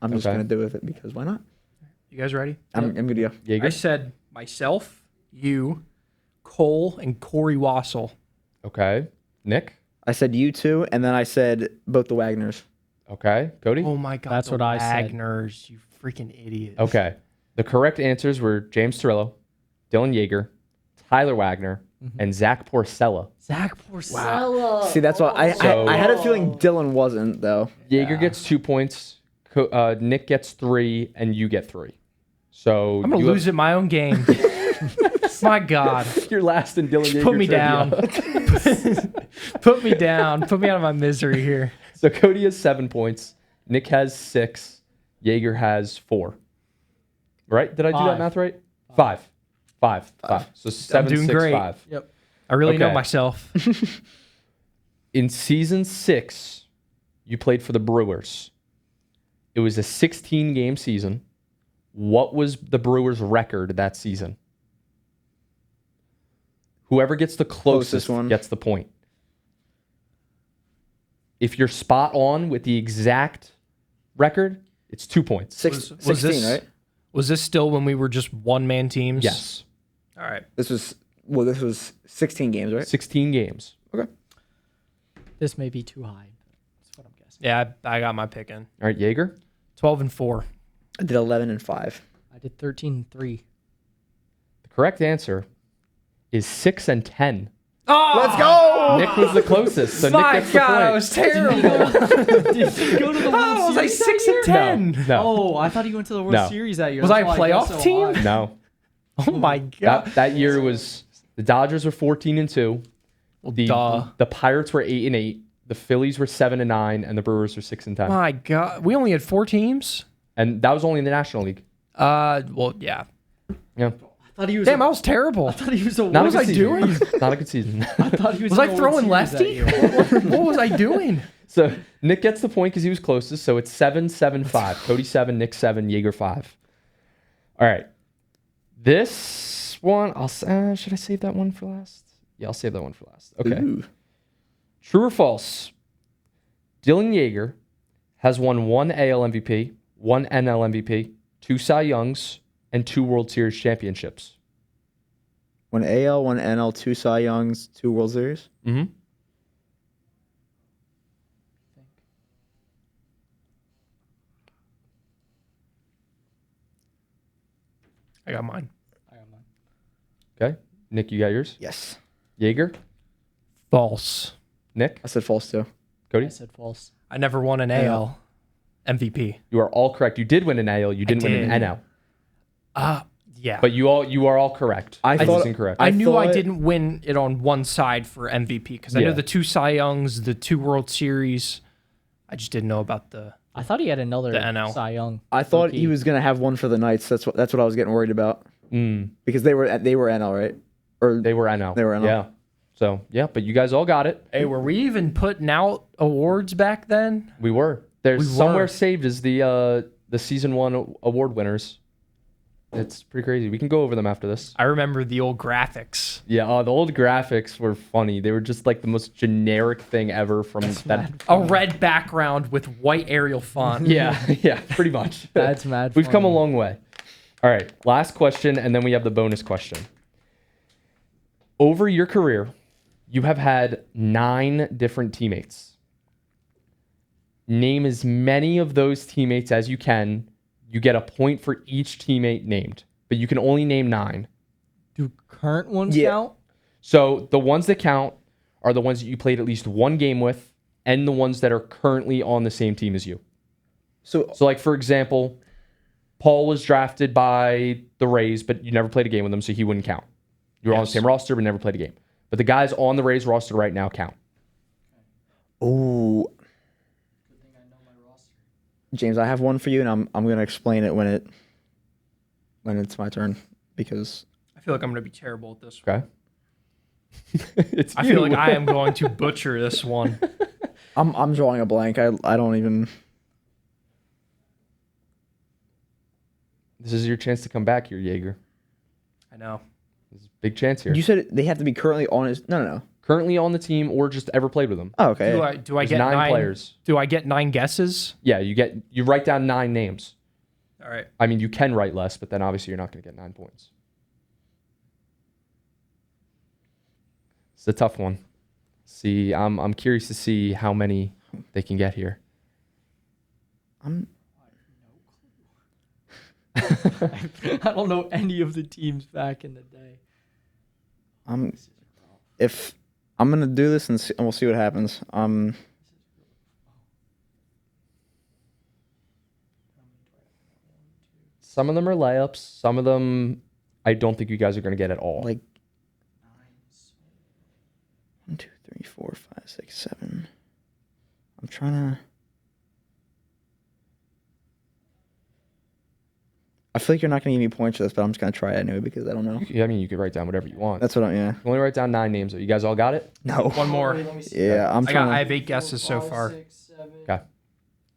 S4: I'm just
S1: Okay.
S4: gonna do with it because why not?
S2: You guys ready?
S4: I'm gonna go.
S1: Yeager?
S2: I said myself, you, Cole, and Corey Wassel.
S1: Okay. Nick?
S4: I said you two, and then I said both the Wagners.
S1: Okay. Cody?
S2: Oh my God.
S3: That's
S2: the
S3: what I said.
S2: Wagners, you freaking idiot.
S1: Okay. The correct answers were James Torillo, Dylan Yeager, Tyler Wagner, and Zach Porcella.
S3: Zach Porcella.
S4: See, that's why I had a feeling Dylan wasn't though.
S1: Yeager gets 2 points, Nick gets 3, and you get 3. So
S2: I'm going to lose at my own game. My God.
S1: You're last in Dylan Yeager.
S2: Put me
S1: trivia.
S2: down. Put me down. Put me out of my misery here.
S1: So Cody has 7 points. Nick has 6. Yeager has 4. Right? Did I do that
S3: 5.
S1: math right? 5. 5. So 7,
S2: doing
S1: 6,
S2: great.
S1: 5.
S3: Yep.
S2: I really know
S1: Okay.
S2: myself.
S1: In season 6, you played for the Brewers. It was a 16-game season. What was the Brewers' record that season? Whoever gets the closest
S4: one.
S1: gets the point. If you're spot on with the exact record, it's 2 points.
S2: Was
S4: 16,
S2: this-
S4: right?
S2: Was this still when we were just one-man teams?
S1: Yes.
S2: All right.
S4: This was 16 games, right?
S1: 16 games.
S4: Okay.
S3: This may be too high. That's what I'm guessing.
S2: Yeah, I got my pick in.
S1: All right, Yeager?
S2: 12-4.
S4: I did 11 and 5.
S3: I did 13-3.
S1: The correct answer is 6 and 10.
S2: Oh,
S4: Let's go!
S1: Nick was the closest, so Nick
S2: my
S1: gets the
S2: God,
S1: point.
S2: I was terrible.
S3: Did you go to the World
S2: I was like
S3: Series
S2: 6 and 10.
S1: No.
S3: Oh, I thought you went to the World
S1: No.
S3: Series that year.
S2: Was
S3: That's
S2: I a
S3: why guessed
S2: playoff
S3: so
S2: team?
S3: high.
S1: No.
S2: Oh my God.
S1: That year was the Dodgers were 14 and 2.
S2: Duh.
S1: The Pirates were 8 and 8. The Phillies were 7 and 9, and the Brewers were 6 and 10.
S2: My God. We only had 4 teams?
S1: And that was only in the National League.
S2: Well, yeah.
S1: Yeah.
S3: I thought he was.
S2: Damn, I was terrible.
S3: I thought he was a.
S1: Not
S2: was
S1: a
S2: I
S1: good season.
S2: doing?
S1: Not a good season.
S3: I thought he was.
S2: Was
S3: in
S2: I
S3: the World
S2: throwing
S3: Series that
S2: lefty?
S3: year.
S2: What was I doing?
S1: So Nick gets the point because he was closest. So it's 7-7-5. Cody 7, Nick 7, Yeager 5. All right. This one, should I save that one for last? Yeah, I'll save that one for last. Okay.
S4: Ooh.
S1: True or false? Dylan Yeager has won 1 AL MVP, 1 NL MVP, 2 Cy Youngs, and 2 World Series championships.
S4: One AL, one NL, 2 Cy Youngs, 2 World Series.
S1: Mm-hmm.
S2: I got mine.
S1: Okay. Nick, you got yours?
S4: Yes.
S1: Yeager?
S2: False.
S1: Nick?
S4: I said false too.
S1: Cody?
S3: I said false.
S2: I never won an AL MVP.
S1: You are all correct. You did win an AL. You didn't win an
S2: did.
S1: NL.
S2: Yeah.
S1: But you are all correct.
S4: I
S1: This
S4: thought-
S1: is incorrect.
S2: I knew I
S4: thought-
S2: didn't win it on one side for MVP because I
S1: Yeah.
S2: know the 2 Cy Youngs, the 2 World Series. I just didn't know about the.
S3: I thought he had another
S2: The NL.
S3: Cy Young.
S4: I thought
S3: Rookie.
S4: he was gonna have one for the Knights. That's what I was getting worried about
S1: Mm,
S4: because they were NL, right? Or
S1: they were NL.
S4: They were NL.
S1: Yeah. So, yeah, but you guys all got it.
S2: Hey, were we even putting out awards back then?
S1: We were. There's
S2: We
S1: somewhere
S2: were.
S1: saved is the season 1 award winners. It's pretty crazy. We can go over them after this.
S2: I remember the old graphics.
S1: Yeah, the old graphics were funny. They were just like the most generic thing ever from that.
S2: A red background with white Arial font.
S1: Yeah, yeah, pretty much.
S3: That's mad.
S1: We've come a
S3: funny.
S1: long way. All right, last question, and then we have the bonus question. Over your career, you have had 9 different teammates. Name as many of those teammates as you can. You get a point for each teammate named, but you can only name 9.
S3: Do current ones
S4: Yeah.
S3: count?
S1: So the ones that count are the ones that you played at least one game with and the ones that are currently on the same team as you.
S4: so
S1: So like, for example, Paul was drafted by the Rays, but you never played a game with him, so he wouldn't count. You were on the
S2: Yes.
S1: same roster, but never played a game. But the guys on the Rays roster right now count.
S4: ooh. James, I have one for you, and I'm gonna explain it when it's my turn because
S2: I feel like I'm going to be terrible at this.
S1: Okay. It's
S2: I
S1: you.
S2: feel like I am going to butcher this one.
S4: I'm drawing a blank. I don't even.
S1: This is your chance to come back here, Yeager.
S2: I know.
S1: There's a big chance here.
S4: You said they have to be currently on his. No.
S1: Currently on the team or just ever played with them.
S4: Oh, okay.
S2: Do I
S1: There's
S2: get
S1: 9 players.
S2: Do I get 9 guesses?
S1: Yeah, you write down 9 names.
S2: All right.
S1: I mean, you can write less, but then obviously you're not going to get 9 points. It's a tough one. See, I'm curious to see how many they can get here.
S3: I don't know any of the teams back in the day.
S4: If I'm gonna do this and we'll see what happens.
S1: Some of them are layups. Some of them I don't think you guys are going to get at all.
S4: Like 1, 2, 3, 4, 5, 6, 7. I'm trying to. I feel like you're not gonna give me points for this, but I'm just gonna try it anyway because I don't know.
S1: I mean, you could write down whatever you want.
S4: That's what I'm. Yeah.
S1: You can only write down 9 names. Though. You guys all got it?
S4: No.
S2: One more.
S4: Yeah, I'm trying.
S2: I have 8 guesses so far.
S3: 6, 7,
S1: Okay.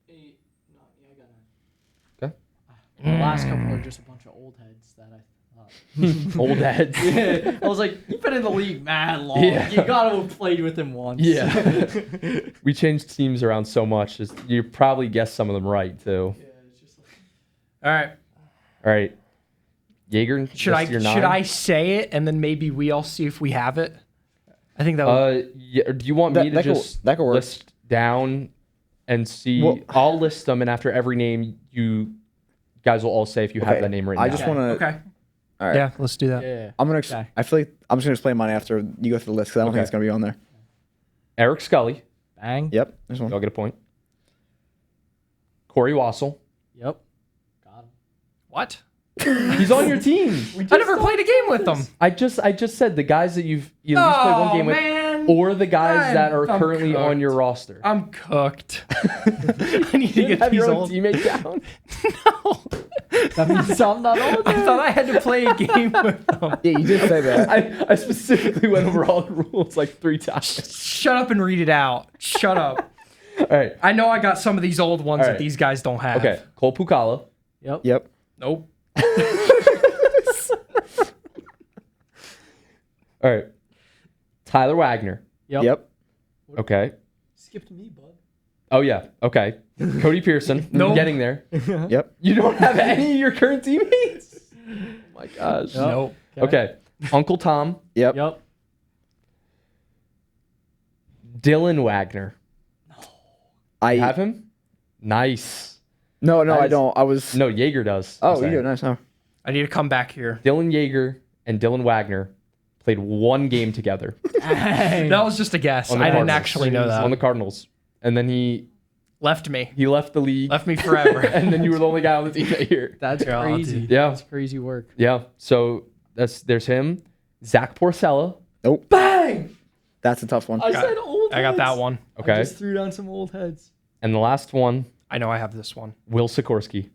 S3: 8. No, yeah, I got 9.
S1: Okay.
S3: The last couple are just a bunch of old heads that I thought.
S1: Old heads.
S3: Yeah, I was like, you've been in the league mad long.
S1: Yeah.
S3: You gotta have played with him once.
S1: Yeah. We changed teams around so much. You probably guessed some of them right too.
S3: Yeah, it's just like,
S2: All right.
S1: All right. Yeager,
S2: Should I say it and then maybe we all see if we have it? I think that would...
S1: Yeah, do you want me to just
S4: that could work.
S1: list down and see?
S4: Well-
S1: I'll list them, and after every name, you guys will all say if you have
S4: Okay,
S1: that name written
S4: I
S1: down.
S4: just want to.
S2: Okay.
S4: All right.
S2: Yeah, let's do that.
S3: yeah.
S4: I'm gonna.
S3: Okay.
S4: I feel like I'm just gonna explain mine after you go through the list because I don't think
S1: Okay.
S4: it's gonna be on there.
S1: Eric Scully.
S3: Bang.
S4: Yep. There's one.
S1: Y'all get a point. Corey Wassel.
S3: Yep. Got him.
S2: What?
S1: He's on your team.
S2: I never played a game with them.
S1: I just said the guys that you've at least played one game
S2: man.
S1: with, or the guys that are
S2: I'm
S1: currently on
S2: cooked.
S1: your roster.
S2: I'm cooked. I need to
S1: You
S2: get
S1: have
S2: these
S1: your own
S2: old.
S1: teammate down.
S2: No.
S3: That means I'm not old.
S2: I thought I had to play a game with them.
S4: Yeah, you did say that.
S1: I specifically went over all the rules like 3 times.
S2: Shut up and read it out. Shut up.
S1: All right.
S2: I know I got some of these old ones
S1: All
S2: that
S1: right.
S2: these guys don't have.
S1: Okay. Cole Pucala.
S3: Yep.
S4: Yep.
S2: Nope.
S1: All right. Tyler Wagner.
S4: Yep.
S1: Okay.
S3: Skipped me, bud.
S1: Oh yeah. Okay. Cody Pearson.
S2: Nope.
S1: Getting there.
S4: Yep.
S1: You don't have any of your current teammates. Oh my gosh.
S3: Yep.
S2: Nope.
S1: Okay. Uncle Tom.
S4: Yep.
S3: Yep.
S1: Dylan Wagner.
S4: I
S1: You have him? Nice.
S4: No,
S1: That
S4: I
S1: is-
S4: don't. I was.
S1: No, Yeager does.
S4: Oh,
S1: I'm
S4: you
S1: saying.
S4: do. Nice. Oh.
S2: I need to come back here.
S1: Dylan Yeager and Dylan Wagner played 1 game together
S3: Dang.
S2: That was just a guess.
S1: On the
S2: I didn't
S1: Cardinals.
S2: actually know that.
S1: on the Cardinals. And then he
S2: Left me.
S1: left the league.
S2: Left me forever.
S1: And then you were the only guy on the team that year.
S3: That's
S2: God,
S3: crazy.
S2: dude.
S1: Yeah.
S3: That's crazy work.
S1: Yeah. So there's him. Zach Porcella.
S4: Nope.
S1: Bang!
S4: That's a tough one.
S3: I said old
S2: I got that
S3: heads.
S2: one.
S1: Okay.
S3: I just threw down some old heads.
S1: And the last one,
S2: I know I have this one.
S1: Will Sikorsky.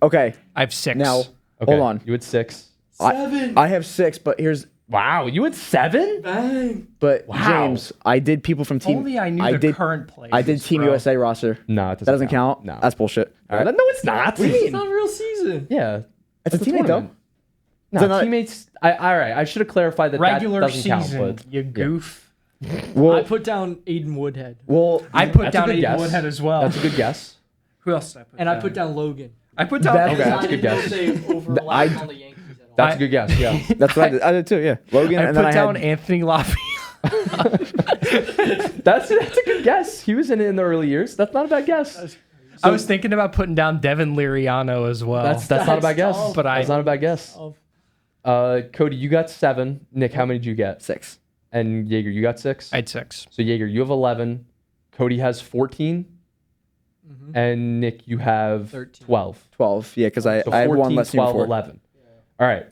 S4: Okay.
S2: I have 6.
S4: Now,
S1: Okay.
S4: hold on.
S1: You had 6.
S4: I have 6, but here's.
S1: Wow. You had 7?
S3: Bang.
S4: But
S1: Wow.
S4: James, I did people from team.
S2: Only I knew the
S4: did.
S2: current players.
S4: I did Team
S2: bro.
S4: USA roster.
S1: No, it
S4: That doesn't count.
S1: No.
S4: That's bullshit. All right.
S1: No, it's not.
S3: It's not a real season.
S1: Yeah.
S4: It's a
S1: That's
S4: teammate though.
S1: tournament. No,
S4: So not-
S1: teammates. All right. I should have clarified that
S2: Regular
S1: that doesn't
S2: season.
S1: count. But
S2: You goof.
S3: I
S4: Well,
S3: put down Aiden Woodhead.
S2: I put
S1: That's a
S2: down
S1: good
S2: Aiden
S1: guess.
S2: Woodhead as well.
S1: that's a good guess.
S2: Who else did I put
S3: And
S2: down?
S3: I put down Logan.
S2: I put down.
S4: That-
S1: Okay, that's a good guess.
S3: They overlapped
S4: I-
S3: on the Yankees at all.
S1: That's a good guess. Yeah.
S4: that's what I did. I did too. Yeah. Logan,
S2: I
S4: and
S2: put
S4: then
S2: down
S4: I had.
S2: Anthony Lafayette.
S1: That's a good guess. He was in it in the early years. That's not a bad guess.
S2: I was thinking about putting down Devin Liriano as well.
S1: That's not a bad guess.
S3: tough.
S2: But
S1: That's not a bad guess.
S3: Oh,
S1: Cody, you got 7. Nick, how many did you get?
S4: 6.
S1: And Yeager, you got 6.
S2: I had 6.
S1: So Yeager, you have 11. Cody has 14. And Nick, you have
S3: 13.
S1: 12.
S4: 12. Yeah, because I
S1: So
S4: have
S1: 14,
S4: one less than
S1: 12,
S4: before.
S1: 11. All right.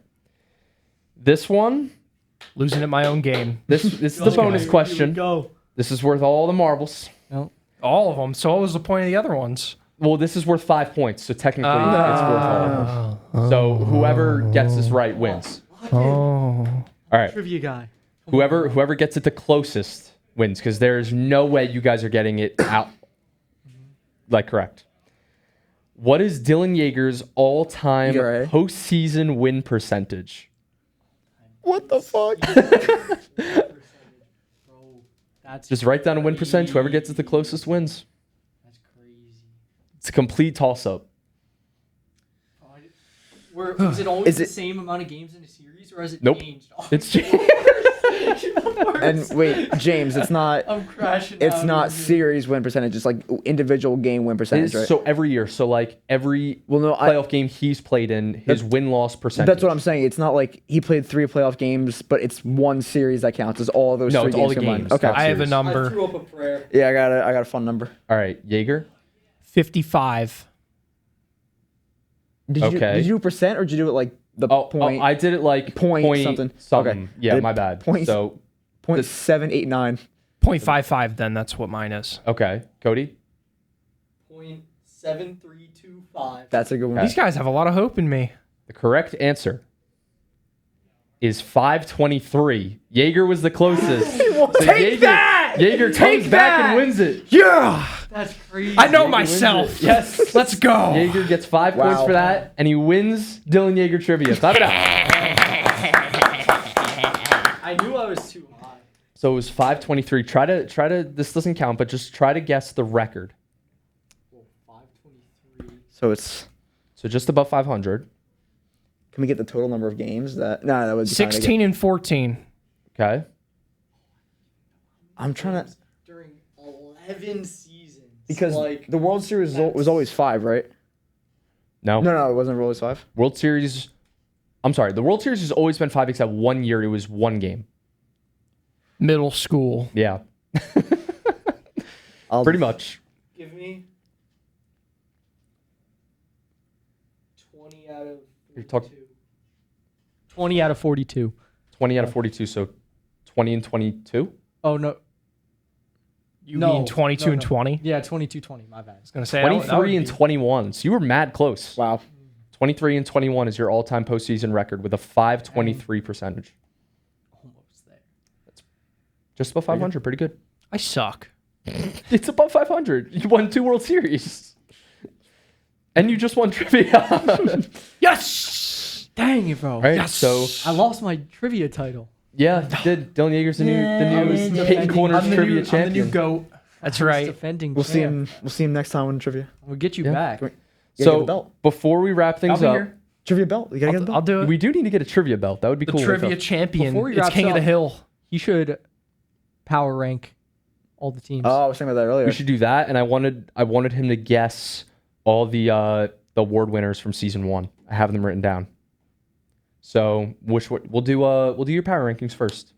S1: This one,
S2: Losing at my own game.
S1: this is the bonus question.
S3: Go.
S1: This is worth all the marbles.
S2: All of them. So what was the point of the other ones?
S1: Well, this is worth 5 points, so technically it's worth all of them. So whoever gets this right wins.
S2: Oh.
S1: All right.
S3: Trivia guy.
S1: Whoever gets it the closest wins, because there's no way you guys are getting it out like correct. What is Dylan Yeager's all-time
S4: You're right.
S1: postseason win percentage?
S4: What the fuck?
S3: Bro, that's
S1: Just write down a win percentage. Whoever gets it the closest wins.
S3: That's crazy.
S1: It's a complete toss-up.
S3: Was it always
S4: Is
S3: the
S4: it-
S3: same amount of games in a series, or has it
S1: Nope.
S3: changed? Oh,
S1: It's
S4: And wait, James, it's not.
S3: I'm crashing.
S4: It's
S3: out
S4: not
S3: over here.
S4: series win percentage. It's like individual game win
S1: It
S4: percentage,
S1: is-
S4: right?
S1: So every year, so like every
S4: Well, no,
S1: playoff game he's played in, his win-loss percentage.
S4: That's what I'm saying. It's not like he played 3 playoff games, but it's one series that counts. It's all those
S1: No,
S4: 3
S1: it's
S4: games
S1: all the
S4: combined.
S1: games.
S4: Okay.
S1: Not
S2: I have a
S1: series.
S2: number.
S3: I threw up a prayer.
S4: Yeah, I got a fun number.
S1: All right, Yeager.
S2: 55.
S1: Okay.
S4: Did you do percent or did you do it like the point?
S1: I did it like
S4: point something. Okay.
S1: Yeah,
S4: Did
S1: my bad.
S4: point-
S1: So,
S4: 0.789.
S2: 0.55 then, that's what mine is.
S1: okay. Cody?
S3: 0.7325.
S4: That's a good one.
S2: These guys have a lot of hope in me.
S1: The correct answer is 523. Yeager was the closest. So
S2: Take that!
S1: Yeager
S2: Take
S1: comes back
S2: that!
S1: and wins it.
S2: Yeah!
S3: That's crazy.
S2: I know
S1: Yeager
S2: myself.
S1: wins it. Yes.
S2: Let's go.
S1: Yeager gets 5 points
S4: Wow.
S1: for that, and he wins Dylan Yeager trivia. Clap it up.
S3: I knew I was too high.
S1: So it was 523. Try to. This doesn't count, but just try to guess the record.
S3: Well, 523.
S4: So it's.
S1: So just above 500.
S4: Can we get the total number of games? That would be kinda
S2: 16 and 14.
S1: Okay.
S4: I'm trying to
S3: During 11 seasons.
S4: because
S3: like
S4: the World Series was
S3: that's-
S4: always 5, right?
S1: No.
S4: No, it wasn't always 5.
S1: World Series. I'm sorry. The World Series has always been 5, except 1 year it was 1 game.
S2: Middle school.
S1: Yeah.
S4: I'll-
S1: Pretty much.
S3: Give me 20 out of
S1: You're talk-
S3: 42.
S5: 20 out of 42.
S1: 20 out of 42. So 20 and 22.
S5: Oh, no.
S2: You
S5: No,
S2: mean 22
S5: no,
S2: and
S5: no.
S2: 20?
S5: Yeah, 22-20. My bad.
S2: I was going to say that would
S1: 23 and
S2: be-
S1: 21. So you were mad close.
S4: Wow.
S1: 23 and 21 is your all-time postseason record with a 523 percentage.
S5: Almost there.
S1: Just above 500. Pretty good.
S2: I suck.
S1: It's above 500. You won 2 World Series. And you just won trivia.
S2: Yes!
S5: Dang it, bro.
S1: Right?
S2: Yes!
S1: So,
S5: I lost my trivia title.
S1: yeah, you did. Dylan Yeager's the new
S5: I'm
S1: Paintin Corners
S2: I'm the
S1: trivia
S2: new
S1: champion.
S2: GOAT. That's
S5: I was
S2: right.
S5: Defending
S4: We'll see
S5: champ.
S4: him. We'll see him next time in trivia.
S5: We'll get you
S1: Yeah.
S5: back.
S4: Can we- You gotta get the
S1: So,
S4: belt.
S1: before we wrap
S2: I'll
S1: things
S2: be
S1: up,
S2: here.
S4: Trivia belt. You gotta get the
S2: I'll
S4: belt.
S2: do it.
S1: we do need to get a trivia belt. That would be
S2: The
S1: cool.
S2: trivia champion.
S5: Before he
S2: It's
S5: wraps
S2: King of the
S5: up-
S2: Hill.
S5: You should power rank all the teams.
S4: Oh, I was thinking about that earlier.
S1: We should do that, and I wanted him to guess all the award winners from season 1. I have them written down. So we'll do your power rankings first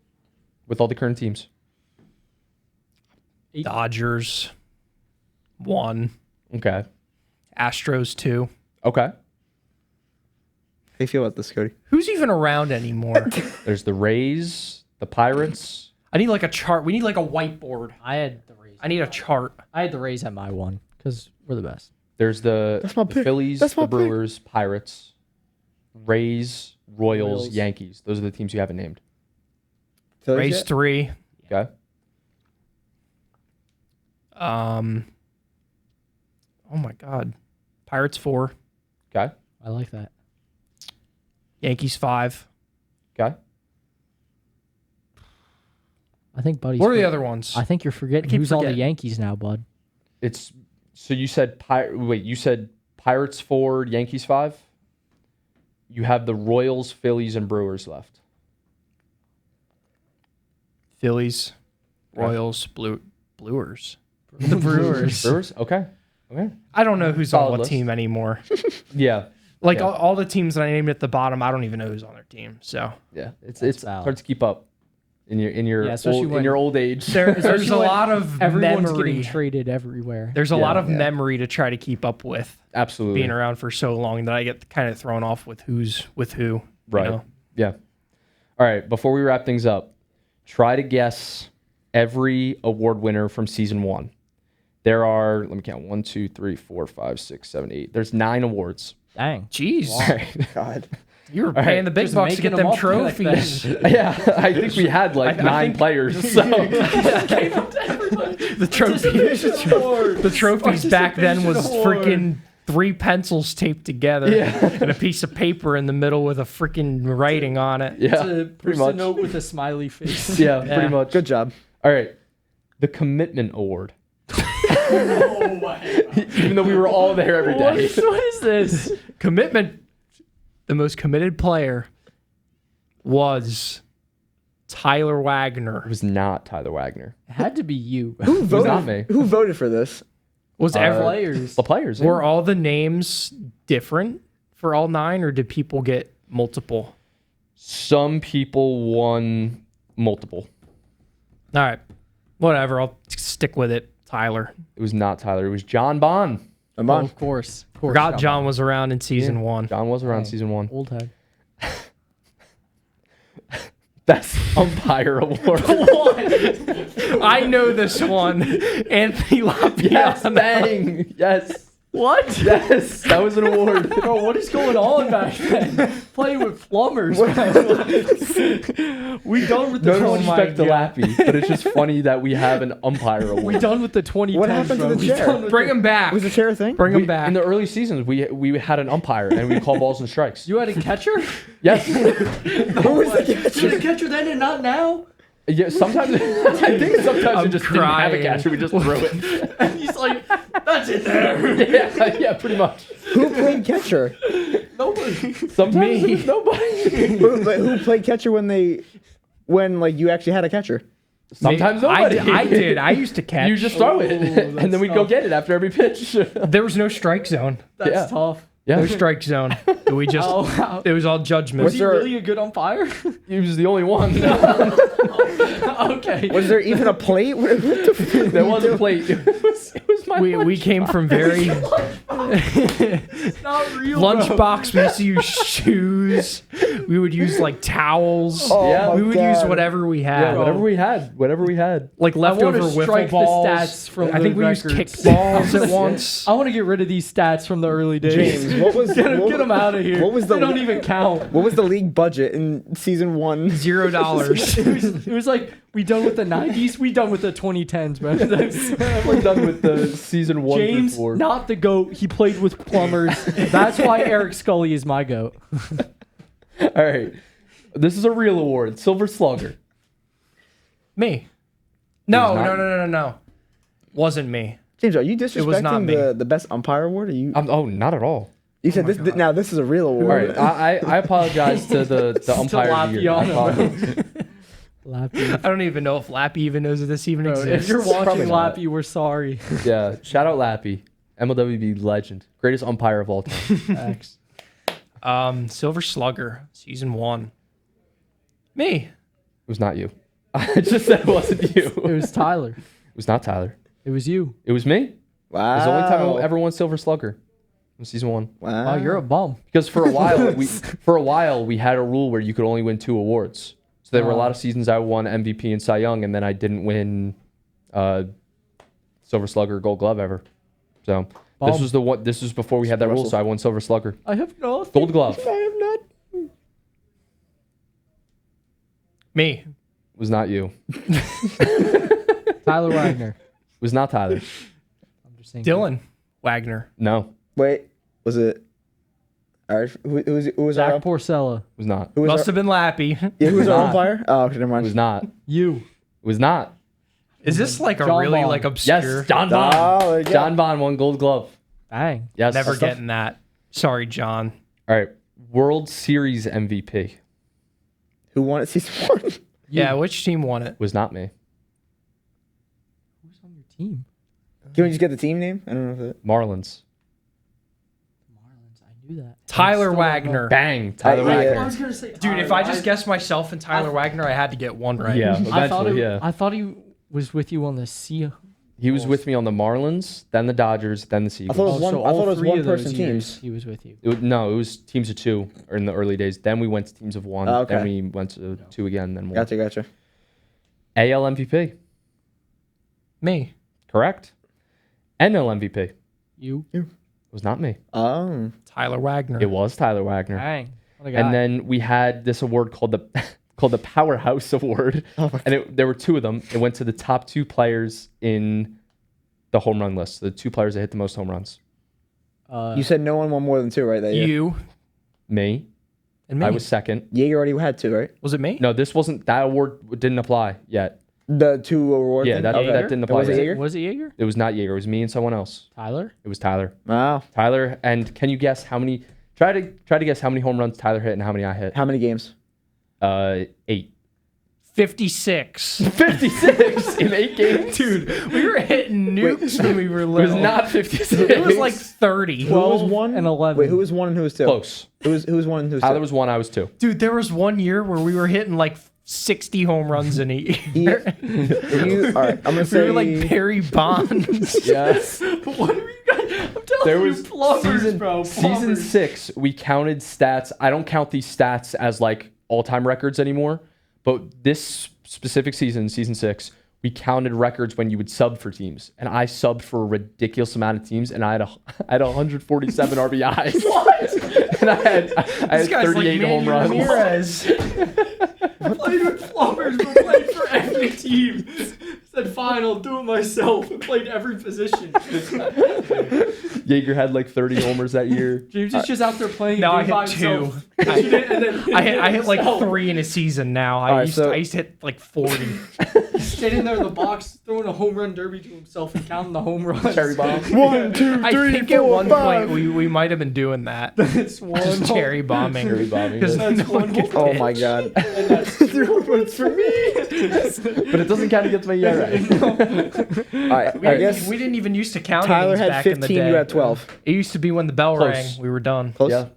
S1: with all the current teams.
S2: Dodgers 1.
S1: Okay.
S2: Astros 2.
S1: Okay.
S4: How do you feel about this, Cody?
S2: Who's even around anymore?
S1: There's the Rays, the Pirates.
S2: I need like a chart. We need like a whiteboard.
S5: I had the Rays.
S2: I need a chart.
S5: I had the Rays at my one because we're the best.
S1: There's the
S4: That's my pick.
S1: Phillies,
S4: That's my
S1: the
S4: pick.
S1: Brewers, Pirates, Rays, Royals,
S5: Royals.
S1: Yankees. Those are the teams you haven't named.
S4: Phillies
S2: Rays
S4: yet?
S2: 3.
S1: Okay.
S2: Oh my God. Pirates 4.
S1: Okay.
S5: I like that.
S2: Yankees 5.
S1: Okay.
S5: I think Buddy's.
S2: What are the other ones?
S5: I think you're forgetting
S2: keep
S5: who's on the
S2: forgetting.
S5: Yankees now, bud.
S1: It's so you said you said Pirates 4, Yankees 5. You have the Royals, Phillies, and Brewers left.
S2: Phillies,
S1: Right.
S2: Royals, Brewers. The Brewers.
S1: Brewers. Okay. Okay.
S2: I don't know who's on
S1: Solid
S2: what
S1: list.
S2: team anymore.
S1: Yeah.
S2: Like
S1: Yeah.
S2: all the teams that I named at the bottom, I don't even know who's on their team. So
S1: Yeah. It's
S5: valid.
S1: hard to keep up in your
S5: Yeah, especially
S1: in
S5: when-
S1: your old age.
S2: there's
S5: Especially
S2: a
S5: when
S2: lot of
S5: Everyone's
S2: memory.
S5: getting traded everywhere.
S2: There's a
S1: Yeah,
S2: lot of
S1: yeah.
S2: memory to try to keep up with
S1: Absolutely.
S2: being around for so long that I get kind of thrown off with who's with who.
S1: Right.
S2: You know?
S1: Yeah. All right. Before we wrap things up, try to guess every award winner from season 1. There are, let me count, 1, 2, 3, 4, 5, 6, 7, 8. There's 9 awards.
S5: Dang.
S2: Jeez,
S1: All right.
S4: God.
S2: you were
S1: right.
S2: paying the big
S5: Just
S2: bucks to
S5: making
S2: get them
S5: them up like
S2: trophies.
S1: Yeah, I think we had like
S2: I
S1: 9
S2: think-
S1: players. So
S2: The trophies back then was freaking 3 pencils taped together
S1: Yeah.
S2: and a piece of paper in the middle with a freaking writing on it.
S1: yeah,
S5: It's a
S1: pretty
S5: person
S1: much.
S5: note with a smiley face.
S1: Yeah,
S2: Yeah.
S1: pretty much.
S4: Good job.
S1: All right. The commitment award.
S3: Oh my God.
S1: Even though we were all there every day.
S2: What is this? Commitment. The most committed player was Tyler Wagner.
S1: It was not Tyler Wagner.
S5: It had to be you.
S4: Who
S1: It was not
S4: voted?
S1: me.
S4: Who voted for this?
S2: Was every
S5: Players.
S1: The players.
S2: were all the names different for all 9, or did people get multiple?
S1: Some people won multiple.
S2: All right, whatever. I'll stick with it. Tyler.
S1: It was not Tyler. It was John Bond.
S4: I'm
S5: Oh,
S4: on.
S5: of course. Of course.
S2: Forgot John was around in season 1.
S1: John was around
S5: Dang.
S1: season 1.
S5: Old head.
S1: Best umpire award.
S2: I know this one. Anthony
S1: Yes,
S2: Lapiana.
S1: bang. Yes.
S5: What?
S1: Yes. That was an award.
S5: Bro, what is going on back then? Playing with plumbers. we done with the
S1: No
S5: 20
S1: disrespect to Lappy, but it's just funny that we have an umpire award.
S5: We done with the 2010s.
S4: What happened to
S5: bro.
S4: the
S5: We
S4: chair?
S5: done with
S2: Bring him back.
S4: Was the chair a thing?
S2: Bring him back.
S1: In the early seasons, we had an umpire and we call balls and strikes.
S5: You had a catcher?
S1: Yes.
S4: Who was the catcher?
S5: You had a catcher then and not now?
S1: Yeah. Sometimes I think sometimes we
S2: I'm
S1: just didn't have a
S2: crying.
S1: catcher. We just threw it.
S5: And he's like, that's it there.
S1: Yeah. Pretty much.
S4: Who played catcher?
S5: Nobody.
S1: Sometimes it was nobody.
S4: Who played catcher when like you actually had a catcher?
S1: Sometimes
S2: I
S1: nobody.
S2: did. I did. I used to catch.
S1: You just throw it, and then we'd go
S5: tough.
S1: get it after every pitch.
S2: There was no strike zone.
S5: That's
S1: Yeah.
S5: tough.
S1: Yeah.
S2: No strike zone. We just.
S5: Oh, wow.
S2: It was all judgment.
S5: Was he
S4: there-
S5: really a good umpire?
S1: He was the only one.
S5: Okay.
S4: Was there even a plate? What the fuck?
S1: There was a plate. It was my
S2: We came from very
S5: It's not real. bro.
S2: lunchbox. We used to use shoes. We would use like towels.
S4: Oh
S1: Yeah.
S4: my
S2: We would
S4: God.
S2: use whatever we had.
S1: Yeah, whatever we had. Whatever we had.
S2: Like
S5: I wanna
S2: leftover
S5: strike
S2: wiffle
S5: the
S2: balls.
S5: stats from
S2: I think
S5: the
S2: we used
S5: records.
S2: kickballs at once.
S5: I want to get rid of these stats from the early days.
S4: James, what was
S5: Get
S4: what,
S5: them out of here.
S4: what was the-
S5: They don't even count.
S4: what was the league budget in season 1?
S2: $0.
S5: It was like, we done with the 90s, we done with the 2010s, man.
S1: We're done with the season 1
S5: James,
S1: through 4.
S5: not the GOAT. He played with plumbers. That's why Eric Scully is my GOAT.
S1: All right. This is a real award. Silver Slugger.
S2: Me. No,
S1: It was
S2: no,
S1: not-
S2: no, no, no. Wasn't me.
S4: James, are you
S2: was not
S4: disrespecting
S2: me.
S4: the best umpire award? Are you?
S1: Oh, not at all.
S4: You said this. Now this is a real
S1: All
S4: award.
S1: right. I apologize to the umpire of the year. I
S5: Lapiano,
S1: apologize.
S5: Lappy.
S2: I don't even know if Lappy even knows that this even
S5: Bro,
S2: exists.
S5: if you're
S1: Probably
S5: watching
S1: not.
S5: Lappy, we're sorry.
S1: Yeah. Shout out Lappy. MLWB legend. Greatest umpire of all time.
S5: Thanks.
S2: Silver Slugger, season 1. Me.
S1: It was not you. I just said it wasn't you.
S5: It was Tyler.
S1: It was not Tyler.
S5: It was you.
S1: It was me.
S4: Wow.
S1: It was the only time I ever won Silver Slugger. In season 1.
S4: Wow.
S5: Wow, you're a bum.
S1: Because for a while we had a rule where you could only win 2 awards. So there were a lot of seasons I won MVP and Cy Young, and then I didn't win Silver Slugger, Gold Glove ever. So this
S5: Bum.
S1: was the one. This was before we had that rule,
S4: Russell.
S1: so I won Silver Slugger,
S5: I have nothing.
S1: Gold Glove.
S4: I am not.
S2: Me.
S1: Was not you.
S5: Tyler Wagner.
S1: Was not Tyler.
S5: I'm just saying.
S2: Dylan Wagner.
S1: No.
S4: Wait, was it? All right, who was our
S5: Zach Porcella.
S1: Was not.
S4: who was
S2: Must
S4: our,
S2: have been Lappy.
S4: yeah, who was our
S1: not.
S4: umpire? Oh, okay, never mind.
S1: Was not.
S5: You.
S1: Was not.
S2: Is this like a
S5: John
S2: really
S5: Bond.
S2: like obscure?
S1: Yes, John Bond.
S4: Oh, there you go.
S1: John Bond won Gold Glove.
S5: Bang.
S1: Yes.
S2: Never
S1: All
S2: getting that. Sorry, John.
S1: right. World Series MVP
S4: Who won it season 1?
S2: Yeah, which team won it?
S1: was not me.
S5: Who's on your team?
S4: Can we just get the team name? I don't know if it.
S1: Marlins.
S5: Marlins. I knew that.
S2: Tyler Wagner.
S1: Bang. Tyler
S4: yeah.
S1: Wagner.
S5: I was gonna say.
S2: Dude, if I just guessed myself and Tyler Wagner, I had to get one right.
S1: Yeah.
S5: I thought
S1: Eventually, yeah.
S5: I thought he was with you on the Sea.
S1: He was with me on the Marlins, then the Dodgers, then the
S4: I
S1: Seagulls.
S4: thought it was one.
S5: So
S4: I
S5: all
S4: thought it was
S5: three
S4: one
S5: of those
S4: person
S5: years,
S4: teams.
S5: He was with you.
S1: No, it was teams of 2 in the early days. Then we went to teams of 1.
S4: Oh, okay.
S1: Then we went to 2 again. Then 1.
S4: Gotcha.
S1: AL MVP.
S2: Me.
S1: Correct. NL MVP.
S5: You.
S1: Was not me.
S4: Oh,
S2: Tyler Wagner.
S1: It was Tyler Wagner.
S5: Bang. What a guy.
S1: And then we had this award called the called the Powerhouse Award, and there were 2 of them. It went to the top 2 players in the home run list. The 2 players that hit the most home runs.
S4: you said no one won more than 2, right? That year.
S2: You
S1: Me.
S2: and me.
S1: I was second.
S4: Yeager already had 2, right?
S2: Was it me?
S1: No, this wasn't. That award didn't apply yet.
S4: The 2 award.
S1: Yeah,
S4: thing?
S1: that
S4: Okay.
S1: didn't
S4: That
S1: apply
S4: was it
S1: yet.
S4: Yeager?
S5: Was it Yeager?
S1: It was not Yeager. It was me and someone else.
S5: Tyler?
S1: It was Tyler.
S4: Wow.
S1: Tyler, and can you guess how many? Try to guess how many home runs Tyler hit and how many I hit.
S4: How many games?
S1: 8.
S2: 56.
S1: 56 in 8 games.
S2: Dude, we were hitting nukes when we were
S1: It
S2: little.
S1: was not 56.
S2: It was like 30.
S4: Who was
S5: 12
S4: one
S5: and 11.
S4: Wait, who was 1 and who was 2?
S1: Close.
S4: Who was 1 and who was 2?
S1: Tyler was 1, I was 2.
S2: Dude, there was one year where we were hitting like 60 home runs in a year.
S4: All right, I'm gonna
S2: We
S4: say
S2: were like Barry Bonds.
S1: Yes.
S2: What are you guys? I'm telling
S1: There
S2: you,
S1: was
S2: plumbers,
S1: season,
S2: bro.
S1: season
S2: Plumbers.
S1: 6, we counted stats. I don't count these stats as like all-time records anymore, but this specific season, season 6, we counted records when you would sub for teams, and I subbed for a ridiculous amount of teams, and I had 147 RBIs. What? And I had
S2: This guy's
S1: 38
S2: like
S1: home runs.
S2: Ramirez. Played with plumbers, but played for every team. Said, fine, I'll do it myself. And played every position.
S1: Yeager had like 30 homers that year.
S5: James is just out there playing.
S2: No, I
S5: game by
S2: hit 2.
S5: himself. And then
S2: I hit like 3 in a season now. I
S4: Alright,
S2: used
S4: so-
S2: to hit like 40.
S5: standing there in the box, throwing a home run derby to himself and counting the home runs.
S1: Cherry bomb.
S4: 1, 2,
S2: I
S4: 3,
S2: think at
S4: 4,
S2: one
S4: 5.
S2: point we might have been doing that.
S5: It's one.
S2: Just cherry bombing.
S1: Cherry bombing.
S2: Because
S1: But
S2: no one could
S4: Oh my
S2: pitch.
S4: god.
S5: It's for me.
S1: it doesn't count against my ERA.
S4: All right, I guess
S2: We didn't even used to count
S4: Tyler
S2: innings
S4: had
S2: back in the
S4: 15,
S2: day.
S4: you had 12.
S2: It used to be when the bell
S1: Close.
S2: rang, we were done.
S4: Close?
S1: Yeah.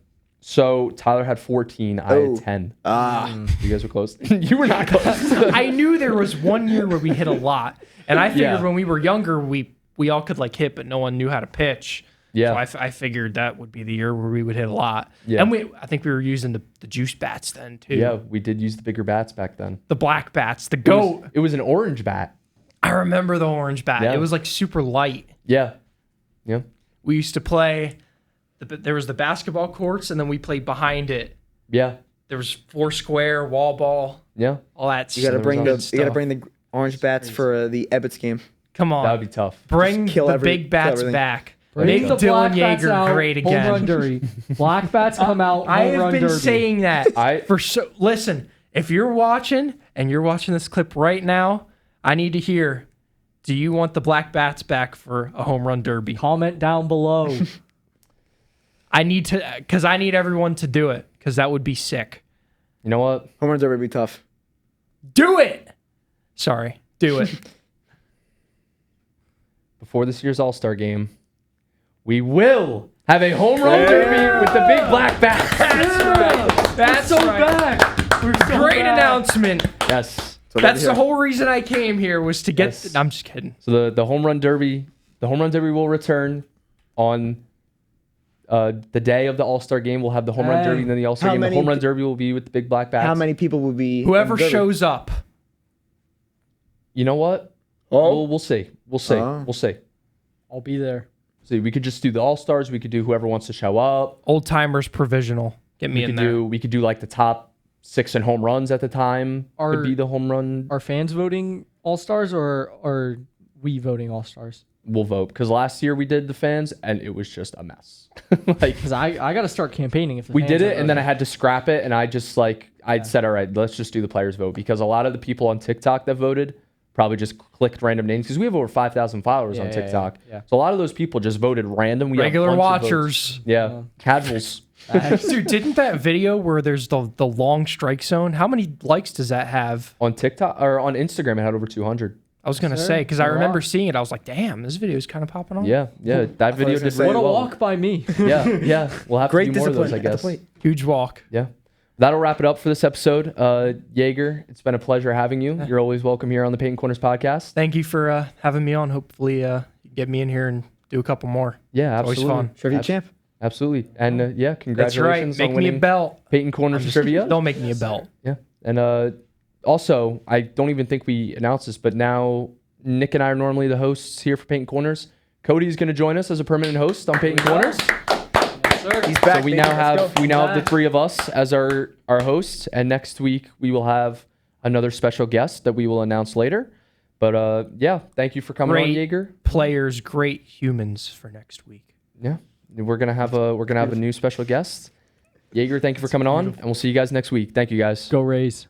S1: So Tyler had 14. I
S4: Oh.
S1: had 10.
S4: Ah.
S1: You guys were close. You were not close.
S2: I knew there was one year where we hit a lot, and I figured
S1: Yeah.
S2: when we were younger, we all could like hit, but no one knew how to pitch.
S1: Yeah.
S2: So I figured that would be the year where we would hit a lot.
S1: Yeah.
S2: And I think we were using the juice bats then too.
S1: Yeah, we did use the bigger bats back then.
S2: The black bats, the goat.
S1: It was an orange bat.
S2: I remember the orange bat.
S1: Yeah.
S2: It was like super light.
S1: Yeah. Yeah.
S2: We used to play. There was the basketball courts, and then we played behind it.
S1: Yeah.
S2: There was 4 square wall ball,
S1: Yeah.
S2: all that.
S4: You gotta
S2: stuff.
S4: bring the
S2: Stuff.
S4: orange bats for the Ebbets game.
S2: Come on,
S1: That would be tough.
S2: bring
S4: Just kill
S2: the
S4: every-
S2: big bats
S4: kill everything.
S2: back.
S5: Bring
S2: Make
S5: the
S2: Dylan
S5: black bats
S2: Yeager
S5: out,
S2: great
S5: Home run
S2: again.
S5: derby. Black bats come out.
S2: I
S5: home
S2: have
S5: run
S2: been
S5: derby.
S2: saying that
S1: I-
S2: for so. Listen, if you're watching and you're watching this clip right now, I need to hear. Do you want the black bats back for a home run derby?
S5: Comment down below.
S2: I need to, because I need everyone to do it, because that would be sick.
S1: You know what?
S4: Home run derby would be tough.
S2: Do it. Sorry, do it.
S1: Before this year's All-Star game, we will have a home run derby with the big black bats.
S2: That's
S5: so
S2: right.
S5: back. We're so
S2: Great
S5: back.
S1: Yes.
S4: So
S2: That's
S4: that'd
S2: the
S4: be here.
S2: whole reason I came here was to get.
S1: Yes.
S2: I'm just kidding.
S1: So the home run derby will return on the day of the All-Star game. We'll have the home run
S5: Hey.
S1: derby, and then the All-Star
S4: How
S1: game. The
S4: many
S1: home run
S4: pe-
S1: derby will be with the big black bats.
S4: How many people will be?
S2: Whoever
S4: in the derby?
S2: shows up.
S1: You know what?
S4: Oh,
S1: We'll see. We'll see.
S4: Oh.
S1: We'll see.
S5: I'll be there.
S1: See, we could just do the All-Stars. We could do whoever wants to show up.
S2: Old timers provisional. Get me in there.
S1: We could do like the top 6 in home runs at the time.
S5: Are-
S1: Could be the home run.
S5: Are fans voting all stars or are we voting all stars?
S1: We'll vote because last year we did the fans and it was just a mess. Like
S5: Because I got to start campaigning if the
S1: we
S5: fans
S1: did
S5: are
S1: it and then I
S5: voting.
S1: had to scrap it and I just like I said, all right, let's just do the players vote because a lot of the people on TikTok that voted probably just clicked random names because we have over 5,000 followers on
S5: Yeah,
S1: TikTok.
S5: yeah.
S1: So a lot of those people just voted random. We had a
S2: Regular
S1: bunch of votes.
S2: watchers.
S1: Yeah, casuals.
S2: Dude, didn't that video where there's the long strike zone? How many likes does that have?
S1: On TikTok or on Instagram, it had over 200.
S2: I was gonna
S5: Sir,
S2: say because I
S5: a
S2: remember
S5: lot.
S2: seeing it. I was like, damn, this video is kind of popping off.
S1: Yeah, that video
S4: was gonna
S1: did
S4: say,
S1: really
S5: What a
S1: well.
S5: walk by me.
S1: Yeah, we'll have
S4: great
S1: to do more of
S4: discipline
S1: those, I
S4: at the
S1: guess.
S4: plate.
S2: Huge walk.
S1: Yeah. That'll wrap it up for this episode. Yeager, it's been a pleasure having you. You're always welcome here on the Paintin Corners podcast.
S2: Thank you for having me on. Hopefully, you get me in here and do a couple more.
S1: Yeah,
S2: Always
S1: absolutely.
S2: fun.
S4: Trivia champ.
S1: Absolutely. And yeah,
S2: That's right.
S1: congratulations
S2: Make
S1: on
S2: me a
S1: winning
S2: belt.
S1: Paintin Corners trivia.
S2: Don't make me a belt.
S1: Yeah. And also, I don't even think we announced this, but now Nick and I are normally the hosts here for Paintin Corners. Cody's going to join us as a permanent host on Paintin Corners.
S4: He's back.
S1: So we
S4: baby.
S1: now
S4: Let's go.
S1: have the 3 of us as our hosts, and next week we will have another special guest that we will announce later. But yeah, thank you for coming on,
S2: Great
S1: Yeager.
S2: players, great humans for next week.
S1: Yeah, we're gonna have a new special guest. Yeager, thank you for coming on, and we'll see you guys next week. Thank you guys.
S5: Go Rays.